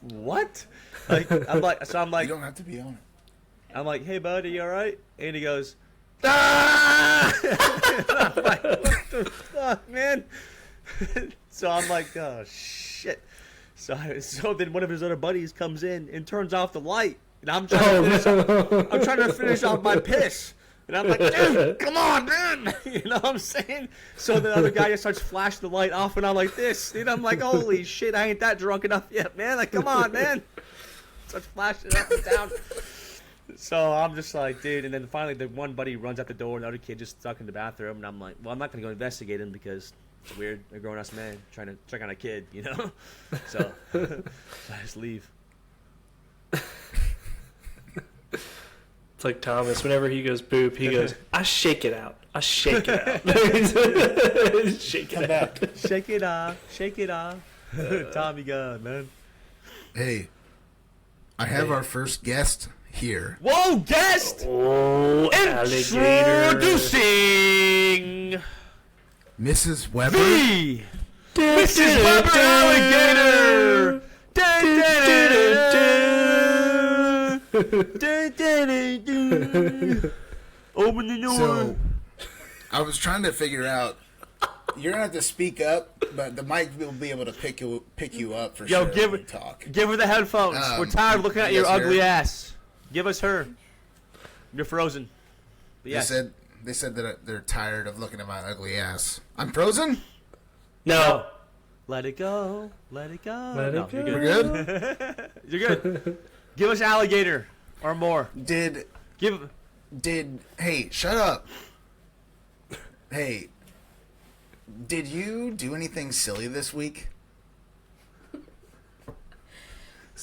what? I'm like, You don't have to be on it. I'm like, hey bud, are you all right? And he goes, ah! I'm like, what the fuck, man? So I'm like, oh shit. So then one of his other buddies comes in and turns off the light, and I'm trying to finish off my piss. And I'm like, dude, come on, man. You know what I'm saying? So the other guy just starts flashing the light off, and I'm like this. And I'm like, holy shit, I ain't that drunk enough yet, man. Like, come on, man. Starts flashing it up and down. So I'm just like, dude. And then finally the one buddy runs out the door, and the other kid just stuck in the bathroom. And I'm like, well, I'm not going to go investigate him because it's weird. A grown-ass man trying to check on a kid, you know? So I just leave. It's like Thomas. Whenever he goes boop, he goes, I shake it out. I shake it out. Shake it out. Shake it off. Shake it off. Tommy gun, man. Hey, I have our first guest here. Whoa, guest! Oh, alligator. Introducing Mrs. Weber. the Mrs. Weber Alligator! Open the door. So, I was trying to figure out. You're gonna have to speak up, but the mic will be able to pick you up for Yo, sure when you talk. give her the headphones. We're tired of looking at you your guys hear ugly her? ass. Give us her. You're frozen. But yes. They said that they're tired of looking at my ugly ass. I'm frozen. No. Let it go. Let it go. Let No, it go. You're We're good. good. You're good. Give us alligator or more. Did hey, shut up. Hey, did you do anything silly this week?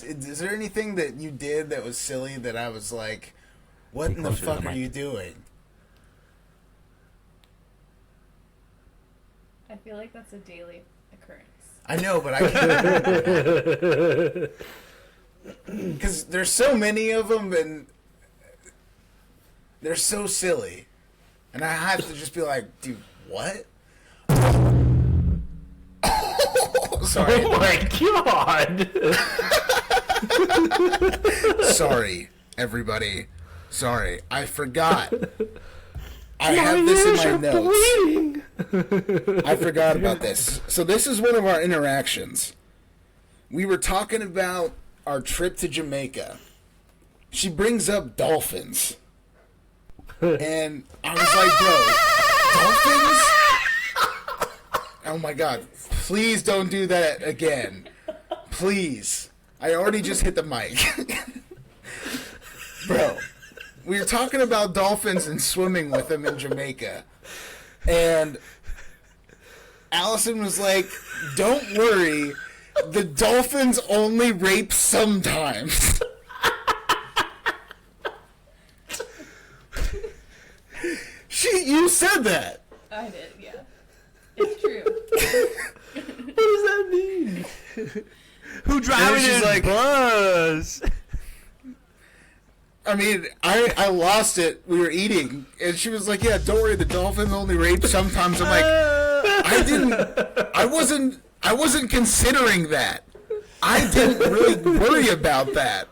Is there anything that you did that was silly that I was like, what in the closer to fuck the are mic. you doing? I feel like that's a daily occurrence. I know, but I can't. Because there's so many of them, and they're so silly. And I have to just be like, dude, what? Sorry. Oh my god! Sorry, everybody. Sorry. I forgot. I have this in my notes. I forgot about this. So this is one of our interactions. We were talking about our trip to Jamaica. She brings up dolphins. And I was like, bro, dolphins? Oh my god. Please don't do that again. Please. I already just hit the mic. Bro, we were talking about dolphins and swimming with them in Jamaica. And Allison was like, don't worry, the dolphins only rape sometimes. You said that. I did, yeah. It's true. What does that mean? Who driving she's his like- bus? I mean, I lost it. We were eating, and she was like, "Yeah, don't worry, the dolphins only rape sometimes." I'm like, I wasn't considering that. I didn't really worry about that.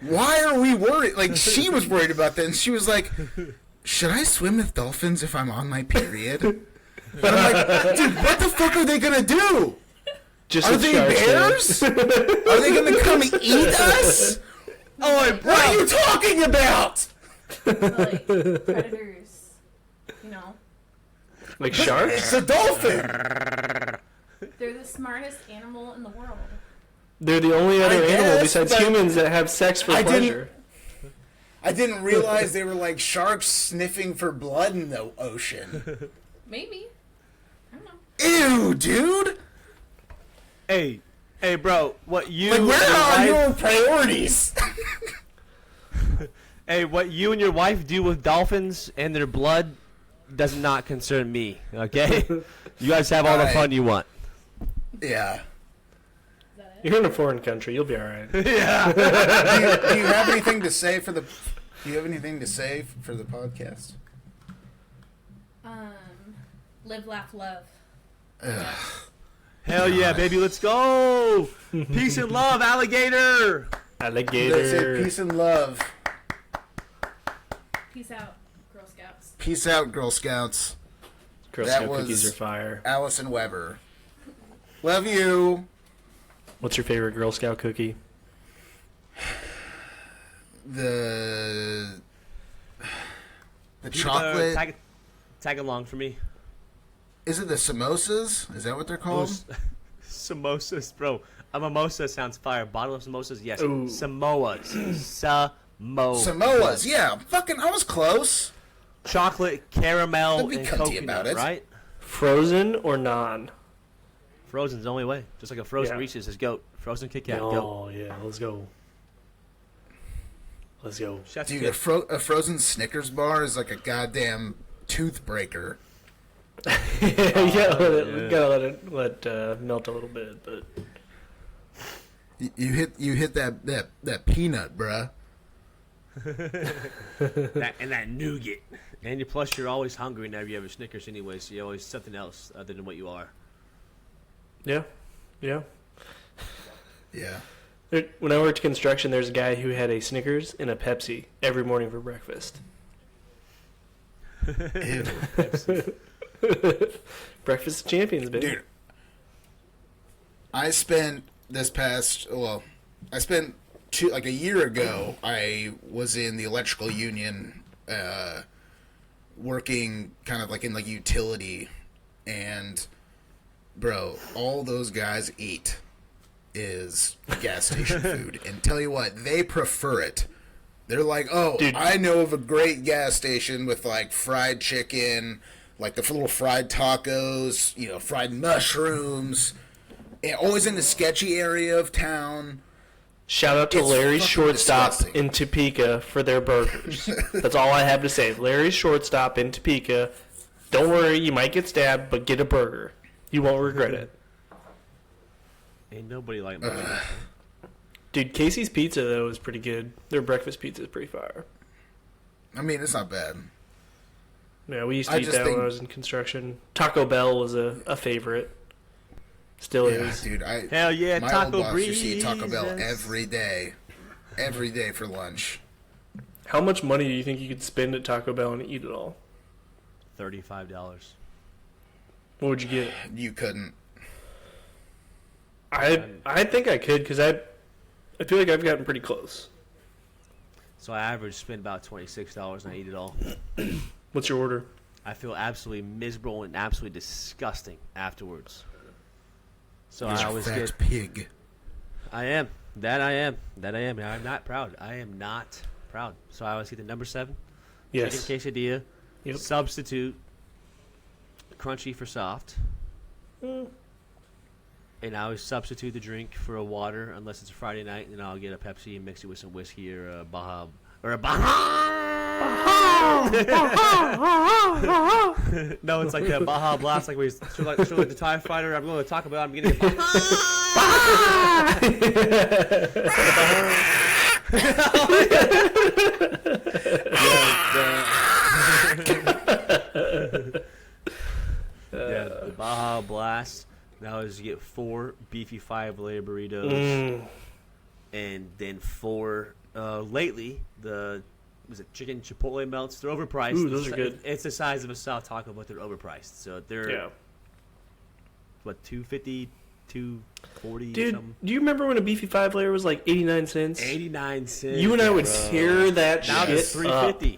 Why are we worried? Like, she was worried about that, and she was like, should I swim with dolphins if I'm on my period? But I'm like, dude, what the fuck are they gonna do? Just Are they bears? Are they gonna come eat us? Oh, What are you talking about? Like, predators, you know. Like sharks? It's a dolphin. They're the smartest animal in the world. They're the only other I animal guess, besides but humans that have sex for I didn't- pleasure. I didn't realize they were like sharks sniffing for blood in the ocean. Maybe. I don't know. Ew, dude. Hey, bro, what you Like, and where your are wife, your priorities? hey, what you and your wife do with dolphins and their blood does not concern me. Okay, you guys have all the Alright. fun you want. Yeah. Is that it? You're in a foreign country. You'll be all right. Yeah. Do you have anything to say for the? Do you have anything to say for the podcast? Live, laugh, love. Hell yeah, baby, let's go. Peace and love, alligator. That's it. Alligator. Peace and love. Peace out, Girl Scouts. Peace out, Girl Scouts. Girl That Scout cookies was- are fire. Allison Weber. Love you. What's your favorite Girl Scout cookie? The chocolate. Tag along for me. Is it the samosas? Is that what they're called? Samosas, bro. A mimosa sounds fire. Bottle of samosas, yes. Ooh. Samoas. Samoas. Yeah. Fucking, I was close. Chocolate, caramel, Don't be and cunty coconut, about it. right? Frozen or non? Frozen's the only way. Just like a frozen Yeah. Reese's is goat. Frozen Kit Kat, goat. Oh, yeah. Let's go. Let's go. Chef's Dude, kiss. a frozen Snickers bar is like a goddamn tooth breaker. You gotta let it melt a little bit, but You hit that peanut, bruh. that nougat. And plus, you're always hungry whenever you have a Snickers anyway, so you're always something else other than what you are. yeah. Yeah. When I worked construction, there's a guy who had a Snickers and a Pepsi every morning for breakfast. Ew. Breakfast of champions, baby. Dude, I spent a year ago, I was in the electrical union, working kind of like in like utility, and bro, all those guys eat is gas station food. And tell you what, they prefer it. They're like, oh, Dude. I know of a great gas station with like fried chicken, like the little fried tacos, fried mushrooms, and always in the sketchy area of town. Shout out to It's Larry's fucking Shortstop disgusting. in Topeka for their burgers. That's all I have to say. Larry's Shortstop in Topeka. Don't worry, you might get stabbed, but get a burger. You won't regret it. Ain't nobody like McDonald's. Dude, Casey's Pizza, though, is pretty good. Their breakfast pizza is pretty fire. I mean, it's not bad. Yeah, we used to I eat just that think- when I was in construction. Taco Bell was a favorite. Still Yeah, is. dude. Hell yeah, my Taco old boss used to eat Taco Bell Breezes. every day for lunch. How much money do you think you could spend at Taco Bell and eat it all? $35. What would you get? You couldn't. I think I could because I feel like I've gotten pretty close. So I average spend about $26 and I eat it all. What's your order? I feel absolutely miserable and absolutely disgusting afterwards. So You're I a always fat get. pig. I am. That I am. I'm not proud. I am not proud. So I always get the number 7. Yes. Chicken quesadilla. Yep. Substitute. Crunchy for soft. And I always substitute the drink for a water unless it's a Friday night, and then I'll get a Pepsi and mix it with some whiskey or a Baja. Or a Baja! No, it's like a Baja Blast, like we show like the TIE Fighter. I'm going to talk about. I'm getting a Yeah, the Baja Blast. Now is you get 4 beefy 5-layer burritos, and then 4. Lately, was it chicken chipotle melts? They're overpriced. Ooh, those are good. It's the size of a South Taco, but they're overpriced. So they're what, $2.50, $2.40, Dude, something. do you remember when a beefy 5-layer was like 89 cents? 89 cents. You and I would bro. tear that Now shit it's up. $3.50.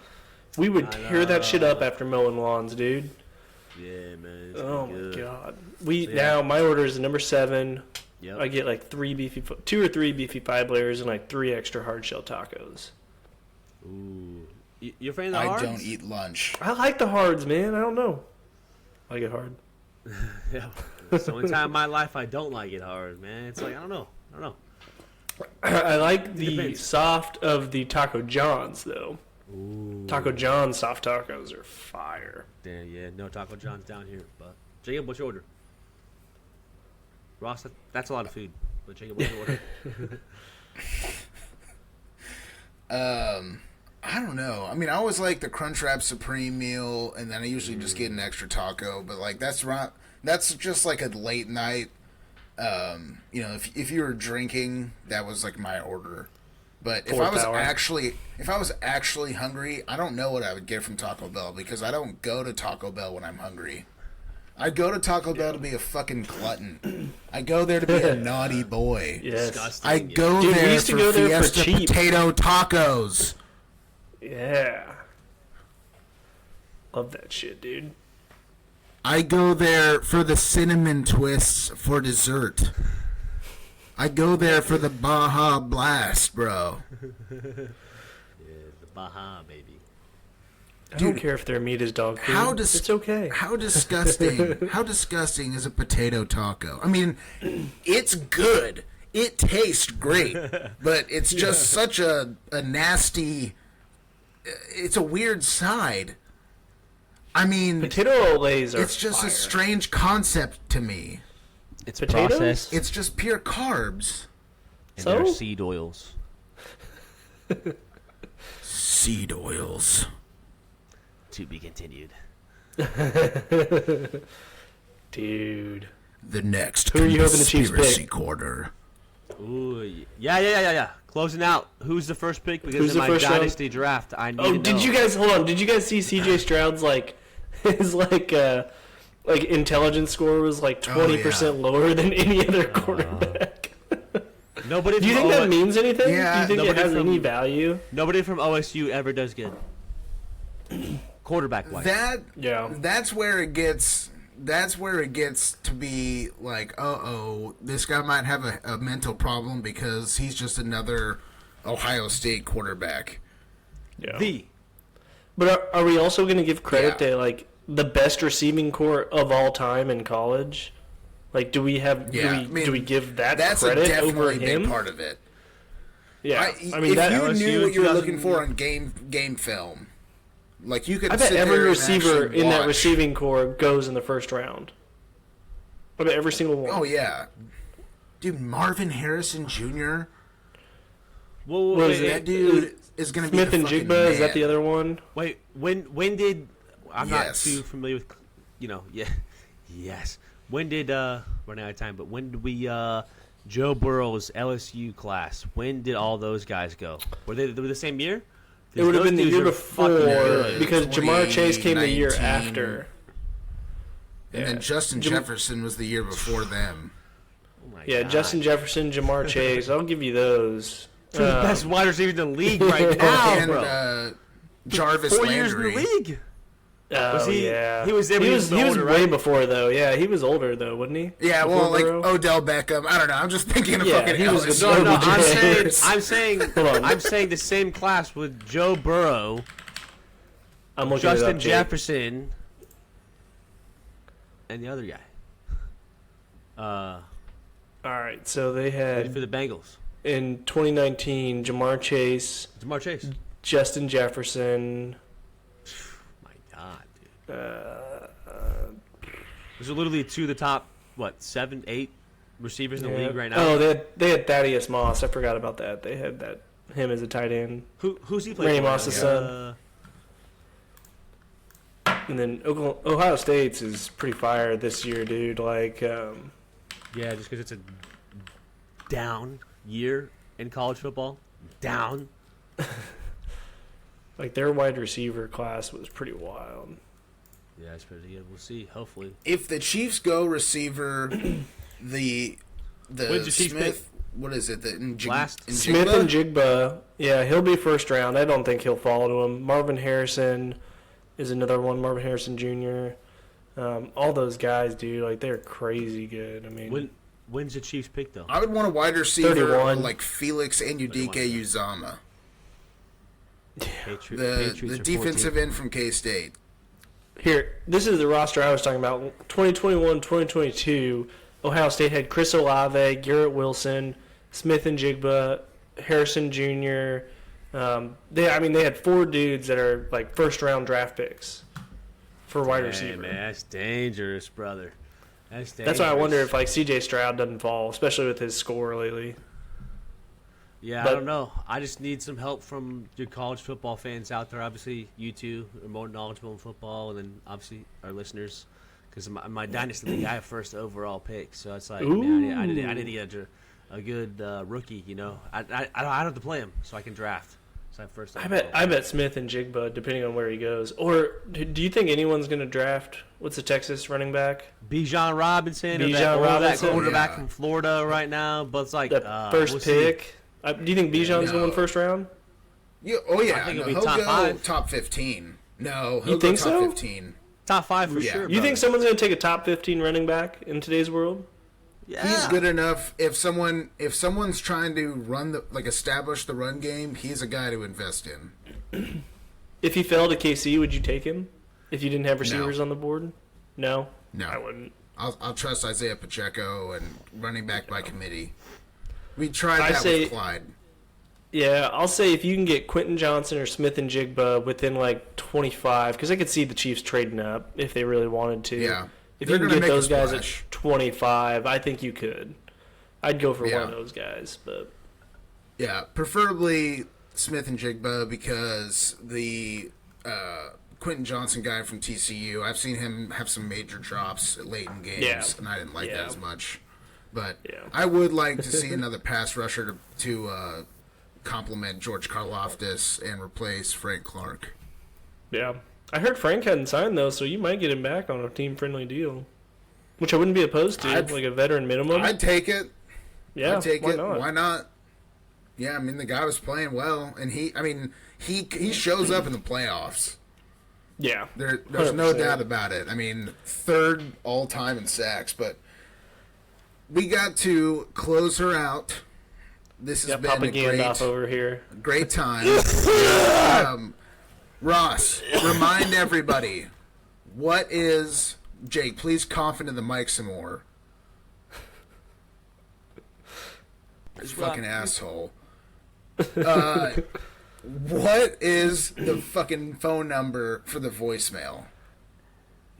We would I tear that shit know. up after mowing lawns, dude. Yeah, man. It's Oh good. my god. So, yeah. Now my order is number 7. Yep. I get like 2 or 3 beefy 5-layers and like 3 extra hard shell tacos. Ooh. You're a fan of the I hards? don't eat lunch. I like the hards, man. I don't know. I like it hard. Yeah. It's the only time in my life I don't like it hard, man. It's like, I don't know. I like the Depends. soft of the Taco John's though. Ooh. Taco John's soft tacos are fire. Damn, yeah, no Taco John's down here. But Jacob, what's your order? Ross, that's a lot of food. But Jacob, what's your order? I don't know. I mean, I always like the Crunchwrap Supreme meal, and then I usually just get an extra taco. But like that's just like a late night. You know, if you were drinking, that was like my order. But if I was actually hungry, I don't know what I would get from Taco Bell because I don't go to Taco Bell when I'm hungry. I go to Taco Bell to be a fucking glutton. I go there to be a naughty boy. Yes. Disgusting. I go Dude, we there used to for go there for Fiesta cheap. potato tacos. Yeah. Love that shit, dude. I go there for the cinnamon twists for dessert. I go there for the Baja Blast, bro. Yeah, the Baja, baby. I don't Dude, care if their meat is dog food. It's okay. How disgusting? How disgusting is a potato taco? I mean, it's good. It tastes great, but it's just such a nasty. It's a weird side. I mean, Potato olays are it's just fire. a strange concept to me. It's Potatoes? processed It's just pure carbs. and So? they're seed oils. Seed oils. To be continued. Dude. The next Who are you hoping the Chiefs conspiracy pick? quarter. Ooh, yeah. Closing out. Who's the first pick? Because Who's in the my first round? dynasty draft, I need Oh, to did know. you guys hold on? Did you guys see CJ Stroud's like intelligence score was like 20% lower than any other quarterback? Nobody Do you from think that OS means anything? Yeah, Do you think it nobody has from- any value? Nobody from OSU ever does good. Quarterback wise. Yeah. That's where it gets to be like, this guy might have a mental problem because he's just another Ohio State quarterback. Yeah. But are we also going to give credit Yeah. to like the best receiving core of all time in college? Like, do we have? Yeah, do we give that That's credit a definitely over big him? part of it. Yeah, I mean if that. you LSU knew what you were 2000 looking for on game film, like you could. I bet sit every there and receiver actually in that watch. receiving core goes in the first round. I bet every single one. Oh yeah, Dude, Marvin Harrison Jr. Whoa, What is wait, it? That dude is going to be Smith the and fucking Jigba, is that man. the other one? wait. When did? I'm not Yes. too familiar with. Yeah. Yes. When did? Running out of time. But when did we? Joe Burrow's LSU class. When did all those guys go? Were they the same year? It would have Those been the dudes year are before fucking good. because Jamar Chase came the year 2019. after. And then Justin Jefferson was the year before them. Oh my Yeah, God. Justin Jefferson, Jamar Chase. I'll give you those. Two of the best wide receivers in the league right now, And bro. Jarvis 4 years in the Landry. league. Oh, Was he- yeah. he was there, but He he was, was he was older, way right? before, though. Yeah, he was older, though, wasn't he? Yeah, Before well, like Burrow? Odell Beckham. I don't know. I'm just thinking of Yeah, fucking he was LSU. a- No, I'm saying, James. Hold on. I'm saying the same class with Joe Burrow, I'm looking Justin it up, Jake. Jefferson, and the other guy. All right, so they Ready had, for the Bengals. in 2019, Jamar Chase, Jamar Chase. Justin Jefferson, My God, dude. Those are literally two of the top, 7, 8 receivers in the league right now. Oh, they had Thaddeus Moss. I forgot about that. They had him as a tight end. Who's he playing Randy for? Moss's son. And then Ohio State's is pretty fire this year, dude. Like, Yeah, just because it's a down year in college football. Down. like their wide receiver class was pretty wild. Yeah, it's pretty good. We'll see. Hopefully. If the Chiefs go receiver, the When's the Chiefs Smith, what is it? Last? Smith and Jigba, yeah, he'll be first round. I don't think he'll fall to him. Marvin Harrison is another one. Marvin Harrison Jr. All those guys, dude, like they're crazy good. I mean, When's the Chiefs pick though? I would want a wide receiver 31. like Felix and Udike 31. Uzama, Patriots the are defensive 14. end from K-State. here, this is the roster I was talking about. 2021, 2022, Ohio State had Chris Olave, Garrett Wilson, Smith and Jigba, Harrison Jr. They had 4 dudes that are like first round draft picks for wide Hey, receiver. man, that's dangerous, brother. That's dangerous. That's why I wonder if like C.J. Stroud doesn't fall, especially with his score lately. Yeah, but- I don't know. I just need some help from your college football fans out there. Obviously, you two are more knowledgeable in football, and then obviously our listeners. Because my dynasty league, I have first overall pick, so it's like, man, I need to get a good rookie. You know, I don't have to play him, so I can draft. So I have first. I bet Smith and Jigba, depending on where he goes. Or do you think anyone's going to draft? What's the Texas running back? Bijan Robinson, or Bijan that Robinson? quarterback Yeah. from Florida right now. But it's like The first we'll see. pick. Do you think Bijan's No. going first round? Yeah, oh yeah, I think no, it'll be he'll top go 5. top 15. No, he'll You go think top so? 15. Top 5 for Yeah. sure. You brother. think someone's going to take a top 15 running back in today's world? Yeah. He's good enough. If someone's trying to establish the run game, he's a guy to invest in. If he fell to KC, would you take him? If you didn't have receivers on the board? No? No, I wouldn't. I'll trust Isaiah Pacheco and running back by committee. We tried I that say- with Clyde. Yeah, I'll say if you can get Quentin Johnson or Smith and Jigba within like 25, because I could see the Chiefs trading up if they really wanted to. Yeah. If They're you can gonna get make a those guys splash. at 25, I think you could. I'd go for one Yeah. of those guys, but Yeah, preferably Smith and Jigba because the Quentin Johnson guy from TCU, I've seen him have some major drops late in games, Yeah. and I didn't like Yeah. that as much. But Yeah. I would like to see another pass rusher to complement George Karlaftis and replace Frank Clark. yeah. I heard Frank hadn't signed though, so you might get him back on a team-friendly deal, which I wouldn't be opposed to, like a veteran minimum. I'd take it. yeah, I'd take why it. not? Why not? Yeah, I mean the guy was playing well, and he shows up in the playoffs. Yeah, There's no 100%. doubt about it. I mean, 3rd all time in sacks, but we got to close her out. This has Yeah, been Papa a Gandalf over here. great time. Ross, remind everybody, what is Jake? Please cough into the mic some more. This fucking asshole. What is the fucking phone number for the voicemail?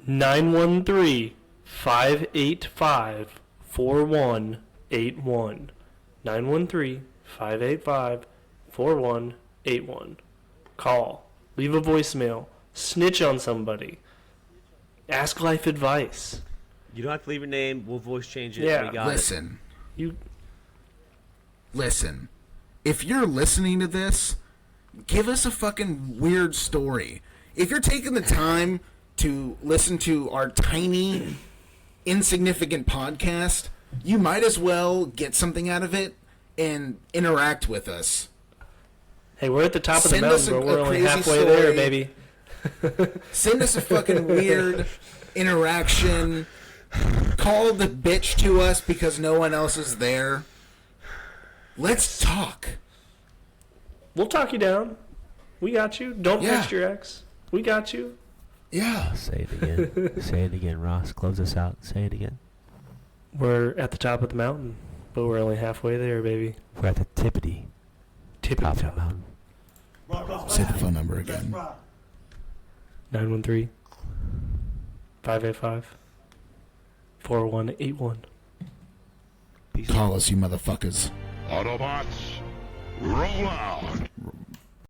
913-585-41 4181. 913-585-4181. Call. Leave a voicemail. Snitch on somebody. Ask life advice. You don't have to leave your name. We'll voice change it. Yeah. We got Listen. You Listen. If you're listening to this, give us a fucking weird story. If you're taking the time to listen to our tiny, insignificant podcast, you might as well get something out of it and interact with us. Hey, we're at the top of the Send us mountain, a- but we're a only crazy halfway there, story. baby. Send us a fucking weird interaction. Call the bitch to us because no one else is there. Let's talk. We'll talk you down. We got you. Don't Yeah. text your ex. We got you. Yeah. Say it again. Say it again, Ross. Close us out. Say it again. We're at the top of the mountain, but we're only halfway there, baby. We're at the tippity Tippy top of the top. mountain. Say the phone number again. 913-585-4181. Call us, you motherfuckers. Autobots, roll out.